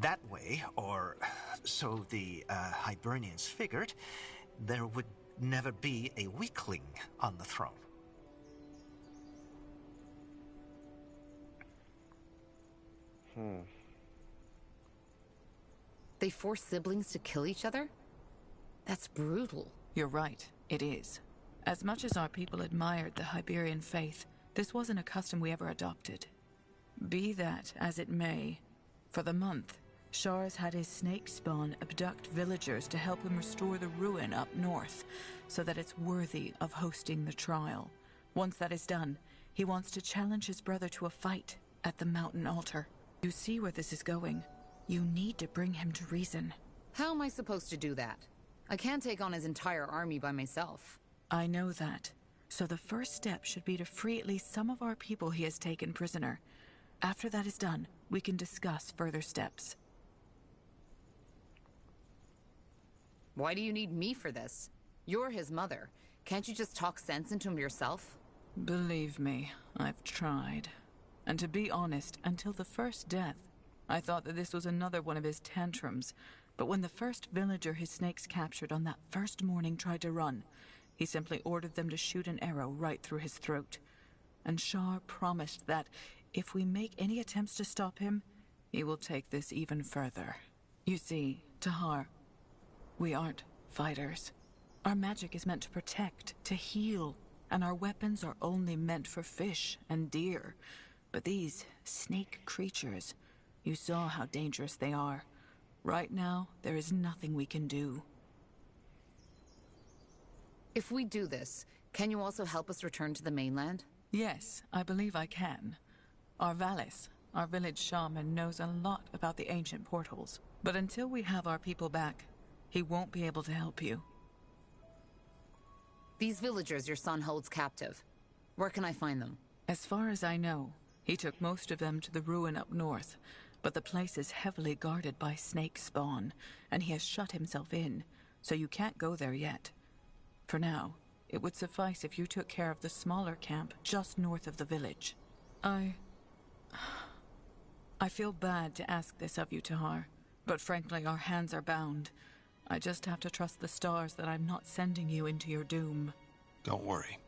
That way, or so the Hibernians figured, there would never be a weakling on the throne. They force siblings to kill each other? That's brutal. You're right, it is. As much as our people admired the Hiberian faith, this wasn't a custom we ever adopted. Be that as it may, for the month, Shar's had his snake spawn abduct villagers to help him restore the ruin up north, so that it's worthy of hosting the trial. Once that is done, he wants to challenge his brother to a fight at the mountain altar. You see where this is going. You need to bring him to reason. How am I supposed to do that? I can't take on his entire army by myself. I know that. So the first step should be to free at least some of our people he has taken prisoner. After that is done, we can discuss further steps. Why do you need me for this? You're his mother. Can't you just talk sense into him yourself? Believe me, I've tried. And to be honest, until the first death, I thought that this was another one of his tantrums. But when the first villager his snakes captured on that first morning tried to run, he simply ordered them to shoot an arrow right through his throat. And Shar promised that if we make any attempts to stop him, he will take this even further. You see, Tahar, we aren't fighters. Our magic is meant to protect, to heal, and our weapons are only meant for fish and deer. But these snake creatures, you saw how dangerous they are. Right now, there is nothing we can do. If we do this, can you also help us return to the mainland? Yes, I believe I can. Arvalis, our village shaman, knows a lot about the ancient portals. But until we have our people back, he won't be able to help you. These villagers your son holds captive. Where can I find them? As far as I know, he took most of them to the ruin up north, but the place is heavily guarded by snake spawn, and he has shut himself in, so you can't go there yet. For now, it would suffice if you took care of the smaller camp just north of the village. I feel bad to ask this of you, Tahar, but frankly our hands are bound. I just have to trust the stars that I'm not sending you into your doom. Don't worry.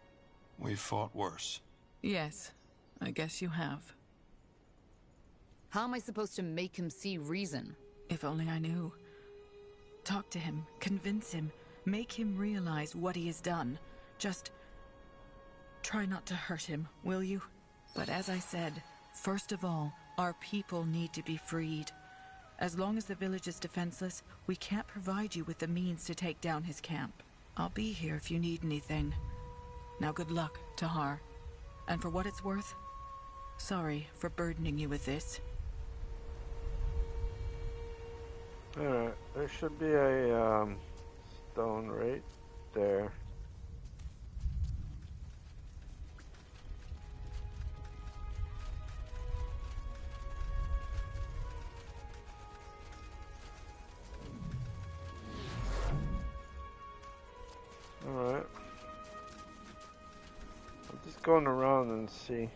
We've fought worse. Yes, I guess you have. How am I supposed to make him see reason? If only I knew. Talk to him, convince him, make him realize what he has done. Just try not to hurt him, will you? But as I said, first of all, our people need to be freed. As long as the village is defenseless, we can't provide you with the means to take down his camp. I'll be here if you need anything. Now good luck, Tahar. And for what it's worth, sorry for burdening you with this. Alright, there should be a stone right there. Alright. I'm just going around and see.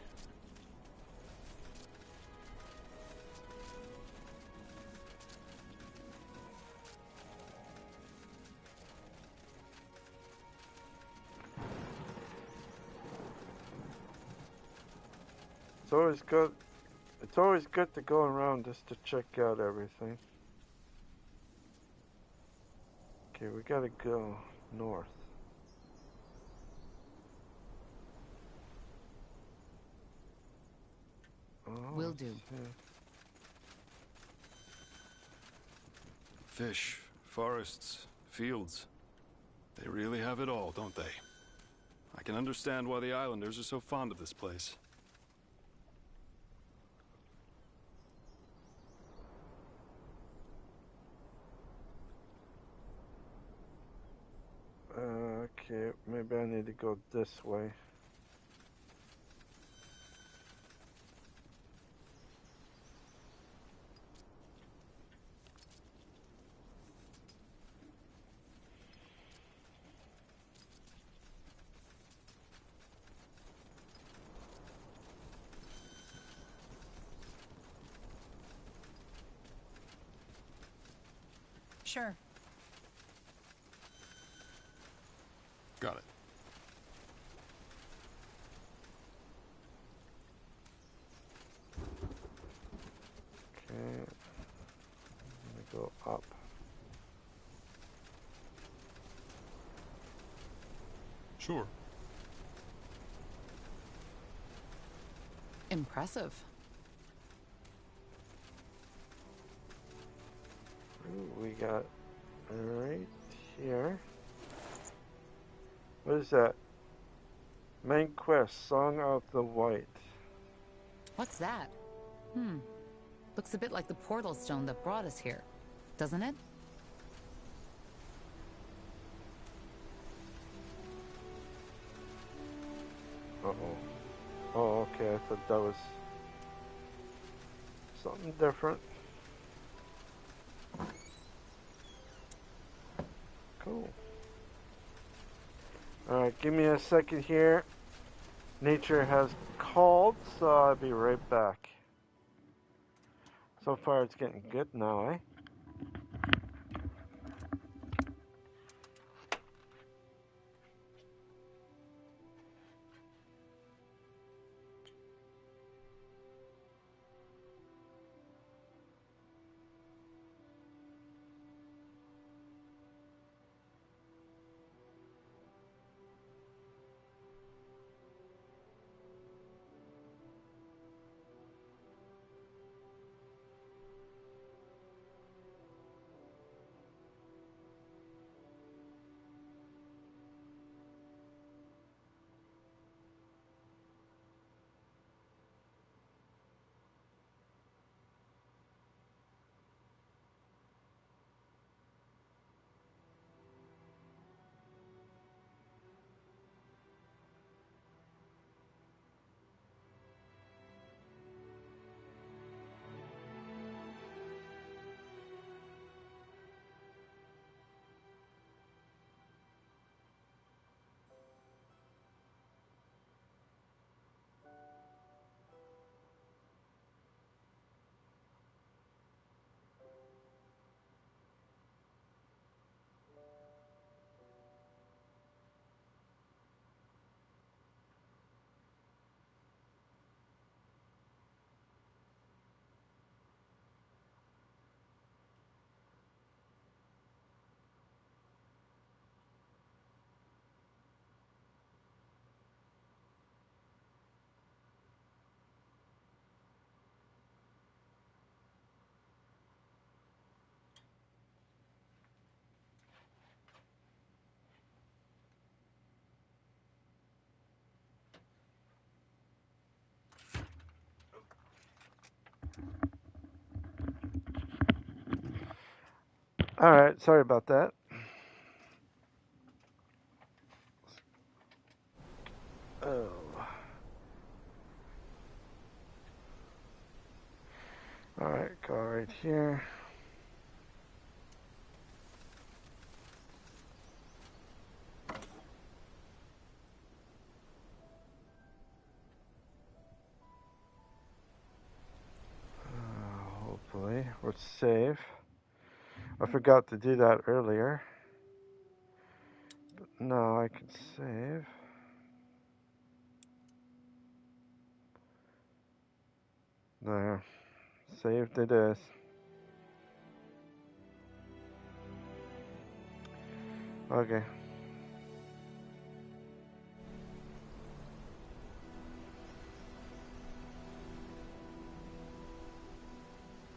It's always good to go around just to check out everything. Okay, we gotta go north. Oh, Will do. Fish, forests, fields. They really have it all, don't they? I can understand why the islanders are so fond of this place. Okay, maybe I need to go this way. Sure. Got it. Okay. I'm gonna go up. Sure. Impressive. Ooh, we got right here. What is that? Main quest, Song of the White. What's that? Looks a bit like the portal stone that brought us here, doesn't it? Uh-oh. Oh, okay, I thought that was something different. Cool. Alright, give me a second here. Nature has called, so I'll be right back. So far it's getting good now, eh? Alright, sorry about that. Oh. Alright, go right here. Hopefully, we're safe. I forgot to do that earlier. But now I can save. There. Saved it is. Okay.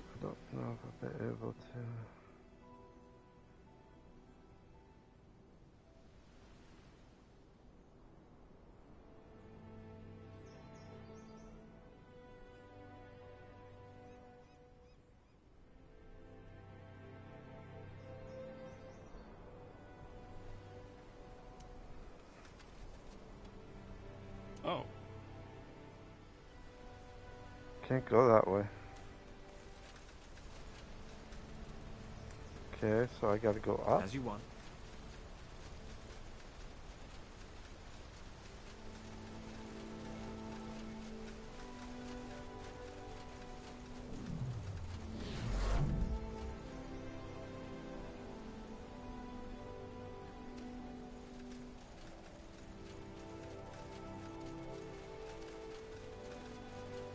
I don't know if I'll be able to. Oh. Can't go that way. Okay, so I gotta go up. As you want.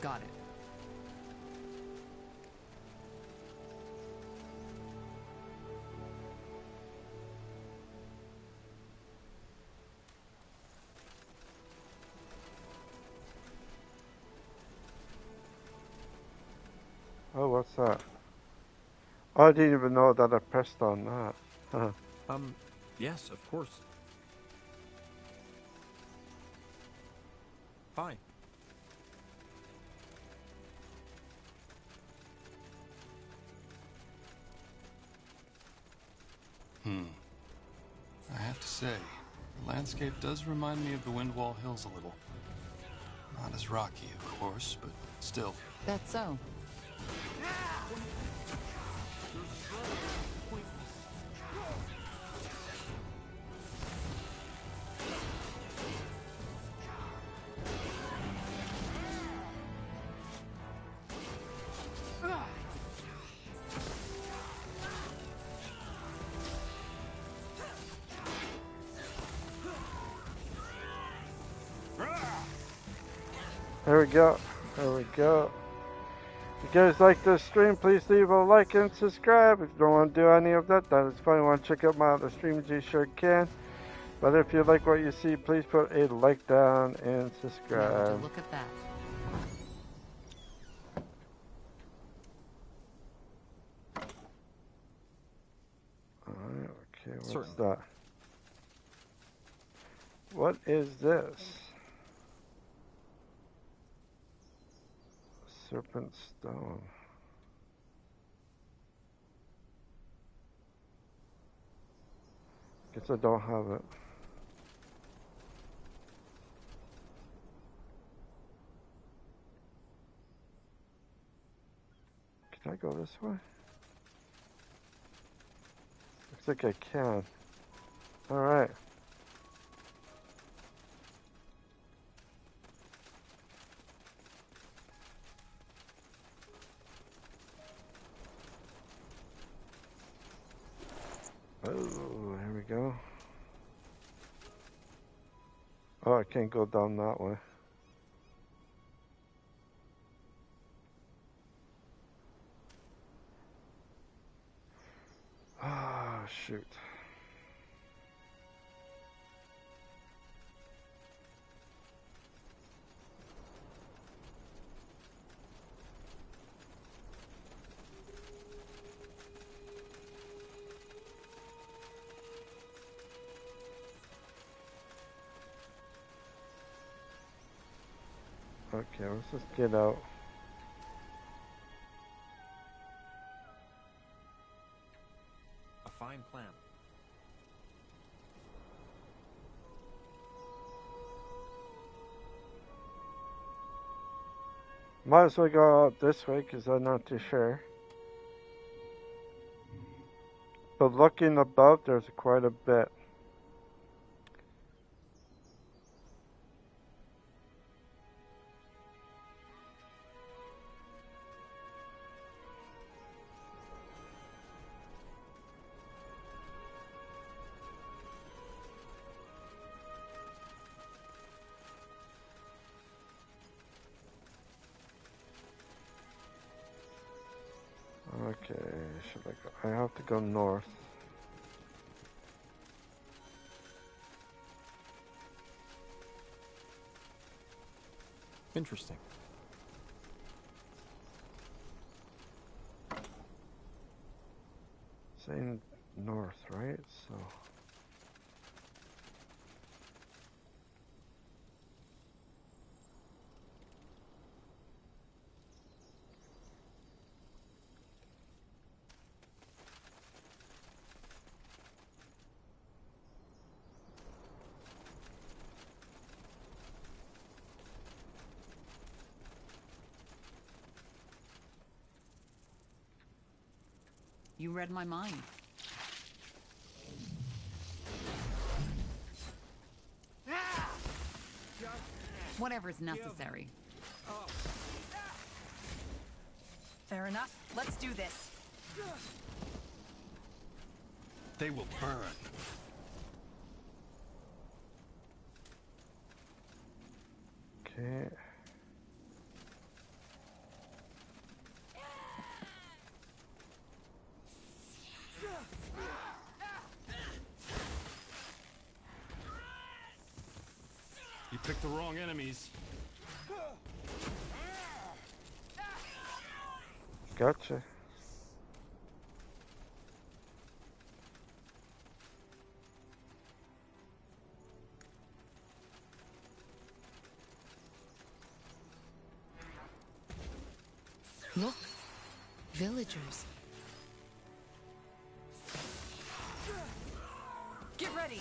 Got it. Oh, what's that? Oh, I didn't even know that I pressed on that. Huh. Yes, of course. Fine. I have to say, the landscape does remind me of the Windwall Hills a little. Not as rocky, of course, but still. That's so. There we go. There we go. If you guys like this stream, please leave a like and subscribe. If you don't want to do any of that, that is fine. Want to check out my other streams, you sure can. But if you like what you see, please put a like down and subscribe. Look at that. Alright, okay, what's Certainly. that? What is this? Serpent stone. Guess I don't have it. Can I go this way? Looks like I can. Alright. Oh, here we go. Oh, I can't go down that way. Ah, shoot. Okay, let's just get out. A fine plan. Might as well go out this way because I'm not too sure. But looking above, there's quite a bit. Okay, should I go? I have to go north. Interesting. Saying north, right? So. You read my mind. Whatever's necessary. Fair enough. Let's do this. They will burn. Okay. You picked the wrong enemies. Gotcha. Look, villagers. Get ready!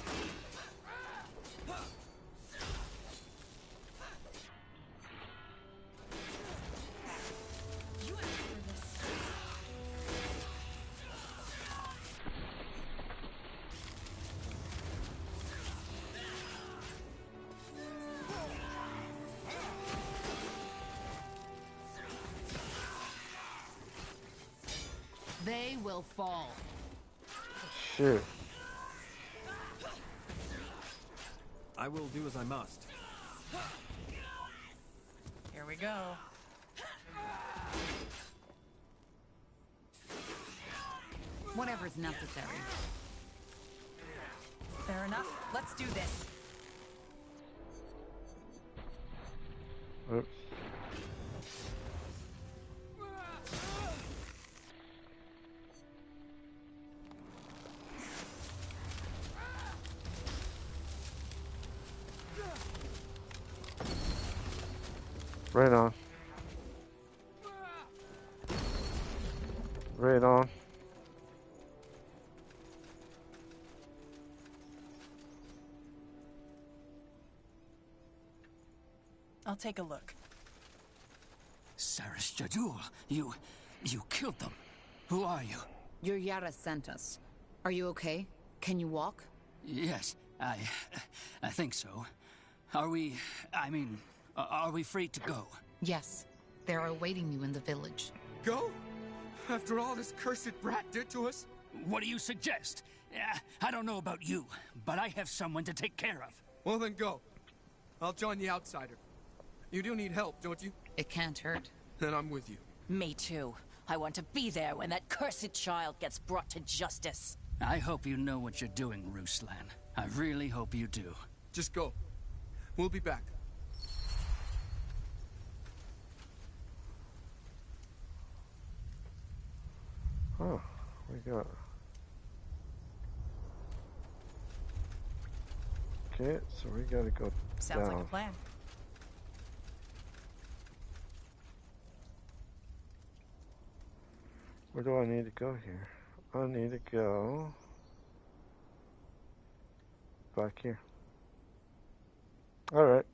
They will fall. Shoot. I will do as I must. Here we go. Whatever's necessary. Fair enough. Let's do this. Oops. Right on. Right on. I'll take a look. Saris Jadul, you killed them. Who are you? Your Yara sent us. Are you okay? Can you walk? Yes, I think so. Are we free to go? Yes. They're awaiting you in the village. Go? After all this cursed brat did to us? What do you suggest? I don't know about you, but I have someone to take care of. Well then go. I'll join the outsider. You do need help, don't you? It can't hurt. Then I'm with you. Me too. I want to be there when that cursed child gets brought to justice. I hope you know what you're doing, Ruslan. I really hope you do. Just go. We'll be back. Oh, we got... Okay, so we gotta go Sounds down. like a plan. Where do I need to go here? I need to go... back here. Alright.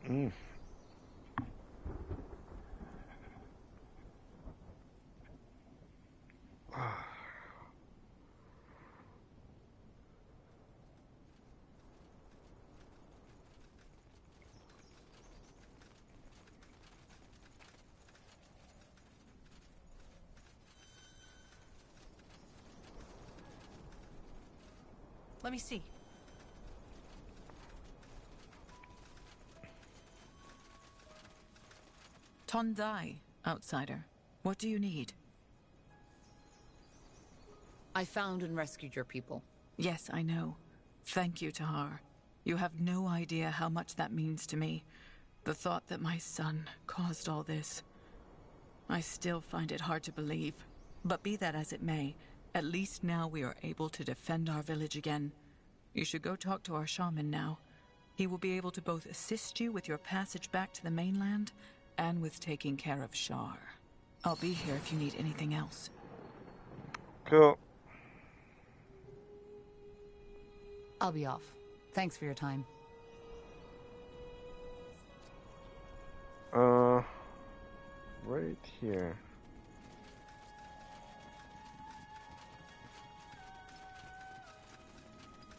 Mm. Let me see. Tondai, outsider. What do you need? I found and rescued your people. Yes, I know. Thank you, Tahar. You have no idea how much that means to me. The thought that my son caused all this. I still find it hard to believe. But be that as it may, at least now we are able to defend our village again. You should go talk to our shaman now. He will be able to both assist you with your passage back to the mainland and with taking care of Shar. I'll be here if you need anything else. Cool. I'll be off. Thanks for your time. Right here.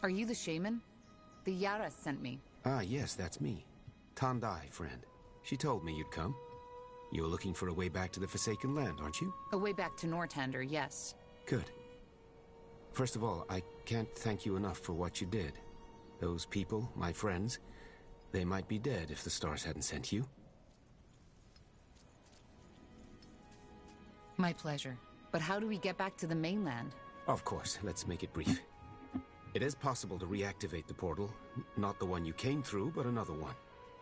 Are you the shaman? The Yara sent me. Ah, yes, that's me. Tondai, friend. She told me you'd come. You're looking for a way back to the Forsaken Land, aren't you? A way back to Northander, yes. Good. First of all, I can't thank you enough for what you did. Those people, my friends, they might be dead if the stars hadn't sent you. My pleasure. But how do we get back to the mainland? Of course, let's make it brief. It is possible to reactivate the portal. Not the one you came through, but another one.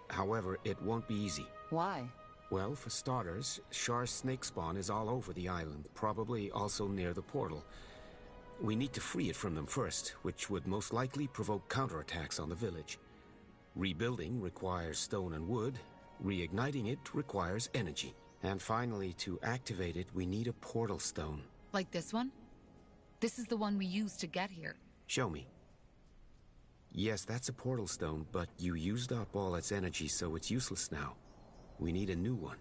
However, it won't be easy. Why? Well, for starters, Shar's snake spawn is all over the island, probably also near the portal. We need to free it from them first, which would most likely provoke counterattacks on the village. Rebuilding requires stone and wood. Reigniting it requires energy. And finally, to activate it, we need a portal stone. Like this one? This is the one we used to get here. Show me. Yes, that's a portal stone, but you used up all its energy, so it's useless now. We need a new one.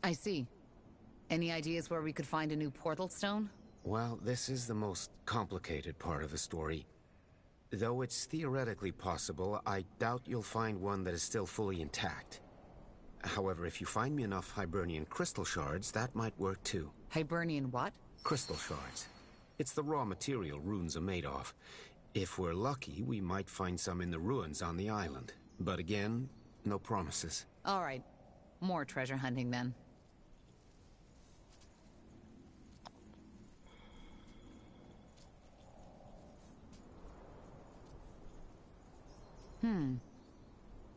I see. Any ideas where we could find a new portal stone? Well, this is the most complicated part of the story. Though it's theoretically possible, I doubt you'll find one that is still fully intact. However, if you find me enough Hibernian crystal shards, that might work too. Hibernian what? Crystal shards. It's the raw material runes are made of. If we're lucky, we might find some in the ruins on the island. But again, no promises. All right. More treasure hunting then.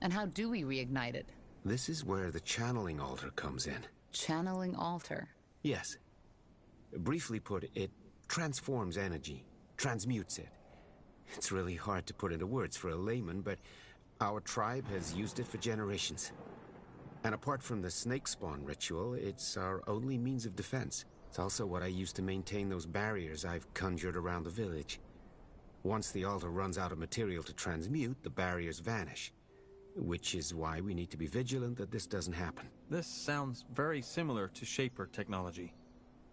And how do we reignite it? This is where the channeling altar comes in. Channeling altar? Yes. Briefly put, it transforms energy, transmutes it. It's really hard to put into words for a layman, but our tribe has used it for generations. And apart from the snake spawn ritual, it's our only means of defense. It's also what I use to maintain those barriers I've conjured around the village. Once the altar runs out of material to transmute, the barriers vanish. Which is why we need to be vigilant that this doesn't happen. This sounds very similar to Shaper technology.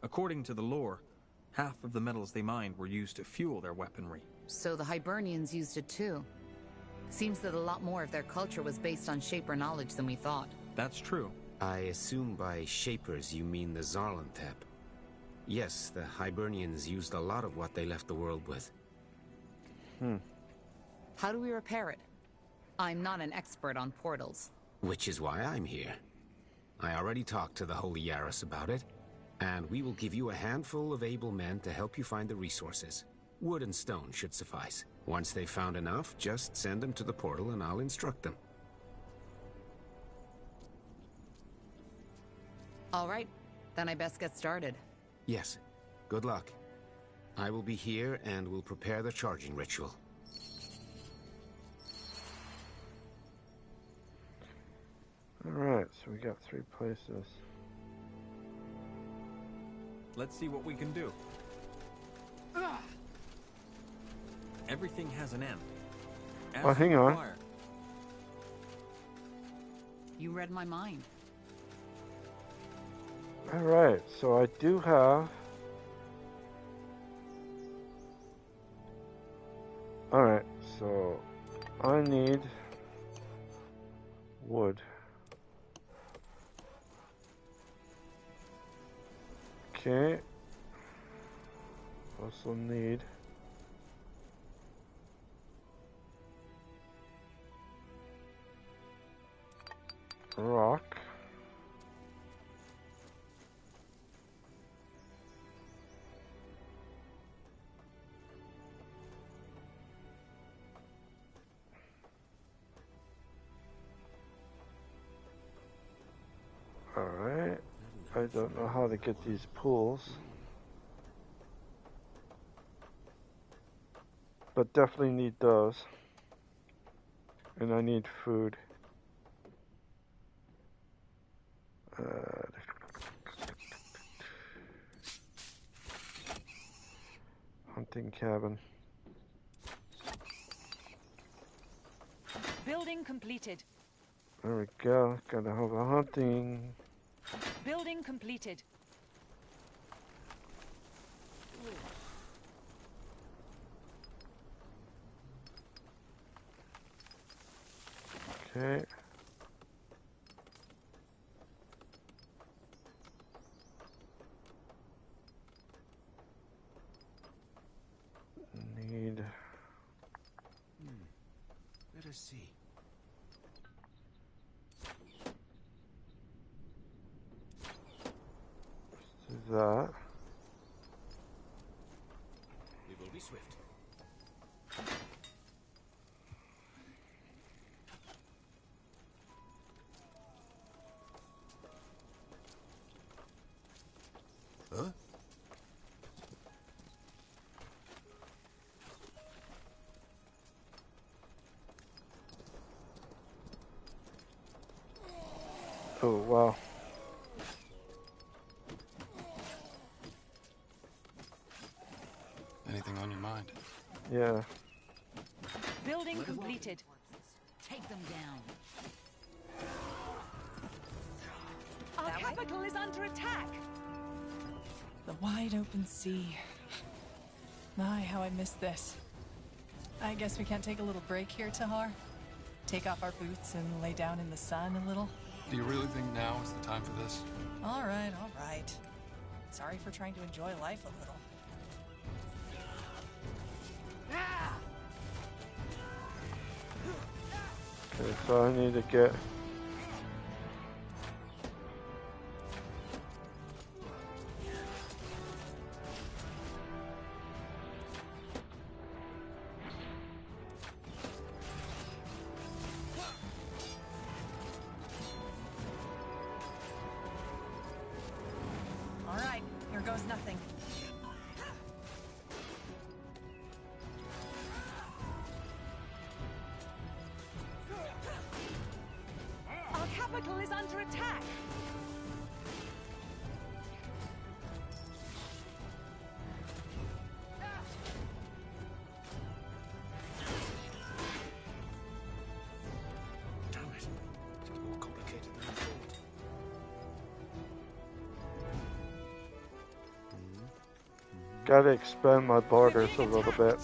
According to the lore, half of the metals they mined were used to fuel their weaponry. So the Hibernians used it too. Seems that a lot more of their culture was based on Shaper knowledge than we thought. That's true. I assume by Shapers you mean the Zarlanthep. Yes, the Hibernians used a lot of what they left the world with. How do we repair it? I'm not an expert on portals. Which is why I'm here. I already talked to the Holy Yaris about it, and we will give you a handful of able men to help you find the resources. Wood and stone should suffice. Once they've found enough, just send them to the portal and I'll instruct them. All right, then I best get started. Yes. Good luck. I will be here and will prepare the charging ritual. Alright, so we got 3 places. Let's see what we can do. Everything has an end. Oh, hang on. You read my mind. Alright, so I do have... Alright, so I need wood. Okay. Also need rock. Alright. I don't know how to get these pools. But definitely need those. And I need food. Hunting cabin. Building completed. There we go. Gotta have a hunting. Building completed. Okay. Need. Let us see. Let's do that. We will be swift. Oh, wow. Anything on your mind? Yeah. Building completed. Take them down. Our capital is under attack. The wide open sea. My, how I miss this. I guess we can't take a little break here, Tahar? Take off our boots and lay down in the sun a little? Do you really think now is the time for this? All right, all right. Sorry for trying to enjoy life a little. Okay, so I need to get... All right, here goes nothing. Our capital is under attack. Damn it. It's more complicated than I thought. Gotta expand my borders a little bit.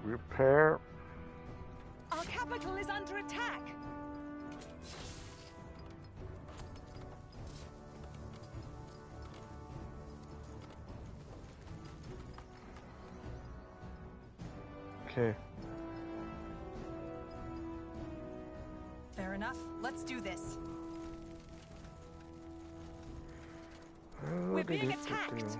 Repair. Our capital is under attack. Okay. Fair enough. Let's do this. We're being attacked.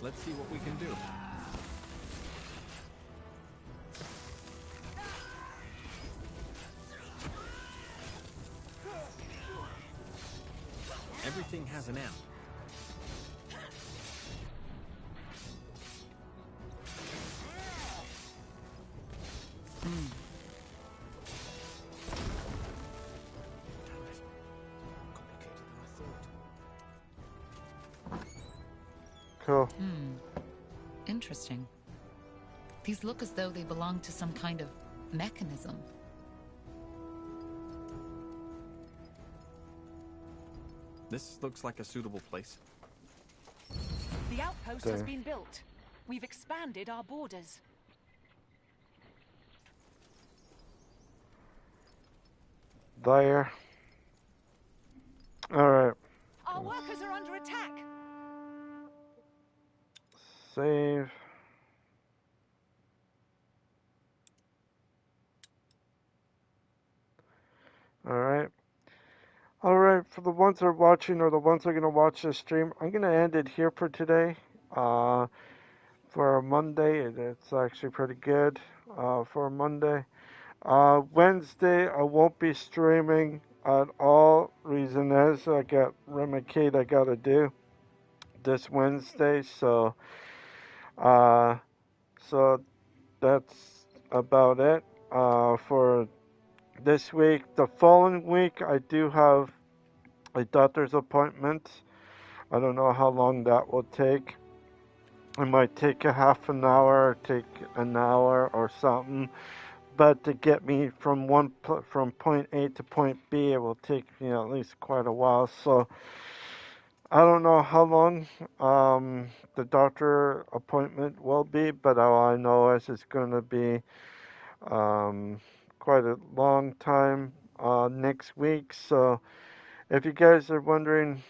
Let's see what we can do. Everything has an end. Cool. Interesting. These look as though they belong to some kind of mechanism. This looks like a suitable place. The outpost has been built. We've expanded our borders. There. Alright. Our workers are under attack. Save. Alright. Alright, for the ones that are watching or the ones that are going to watch this stream, I'm going to end it here for today. For a Monday, it's actually pretty good for a Monday. Wednesday, I won't be streaming at all. Reason is, I got Remicade I got to do this Wednesday, so that's about it for this week. The following week, I do have a doctor's appointment. I don't know how long that will take. It might take a half an hour, or take an hour or something. But to get me from from point A to point B, it will take at least quite a while. So I don't know how long the doctor appointment will be, but all I know is it's going to be quite a long time next week. So if you guys are wondering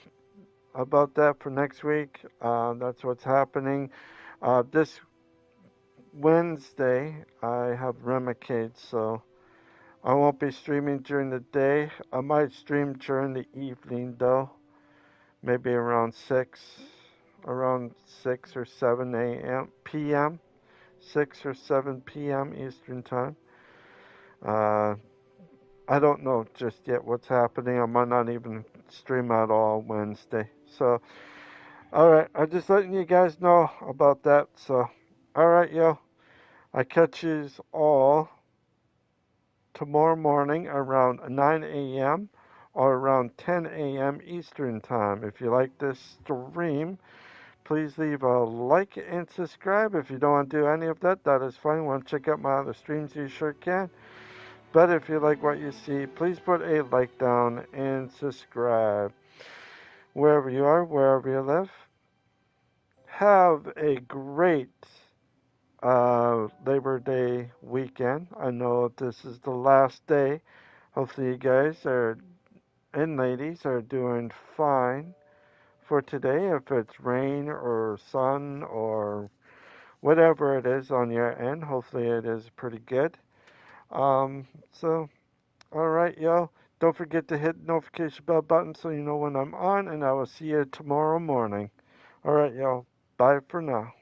about that for next week, that's what's happening. This Wednesday, I have Remicade, so I won't be streaming during the day. I might stream during the evening, though. Maybe around 6 around 6 or 7 a.m. p.m. 6 or 7 p.m. Eastern Time. I don't know just yet what's happening. I might not even stream at all Wednesday. So, alright, I'm just letting you guys know about that. So, alright, yo. I catch yous all tomorrow morning around 9 a.m. or around 10 a.m. Eastern Time. If you like this stream, please leave a like and subscribe. If you don't want to do any of that, that is fine. Want to check out my other streams, you sure can. But if you like what you see, please put a like down and subscribe. Wherever you are, wherever you live, have a great Labor Day weekend. I know this is the last day. Hopefully you guys are and ladies are doing fine for today. If it's rain or sun or whatever it is on your end, hopefully it is pretty good. So, alright, yo. Don't forget to hit the notification bell button so you know when I'm on, and I will see you tomorrow morning. Alright, yo. Bye for now.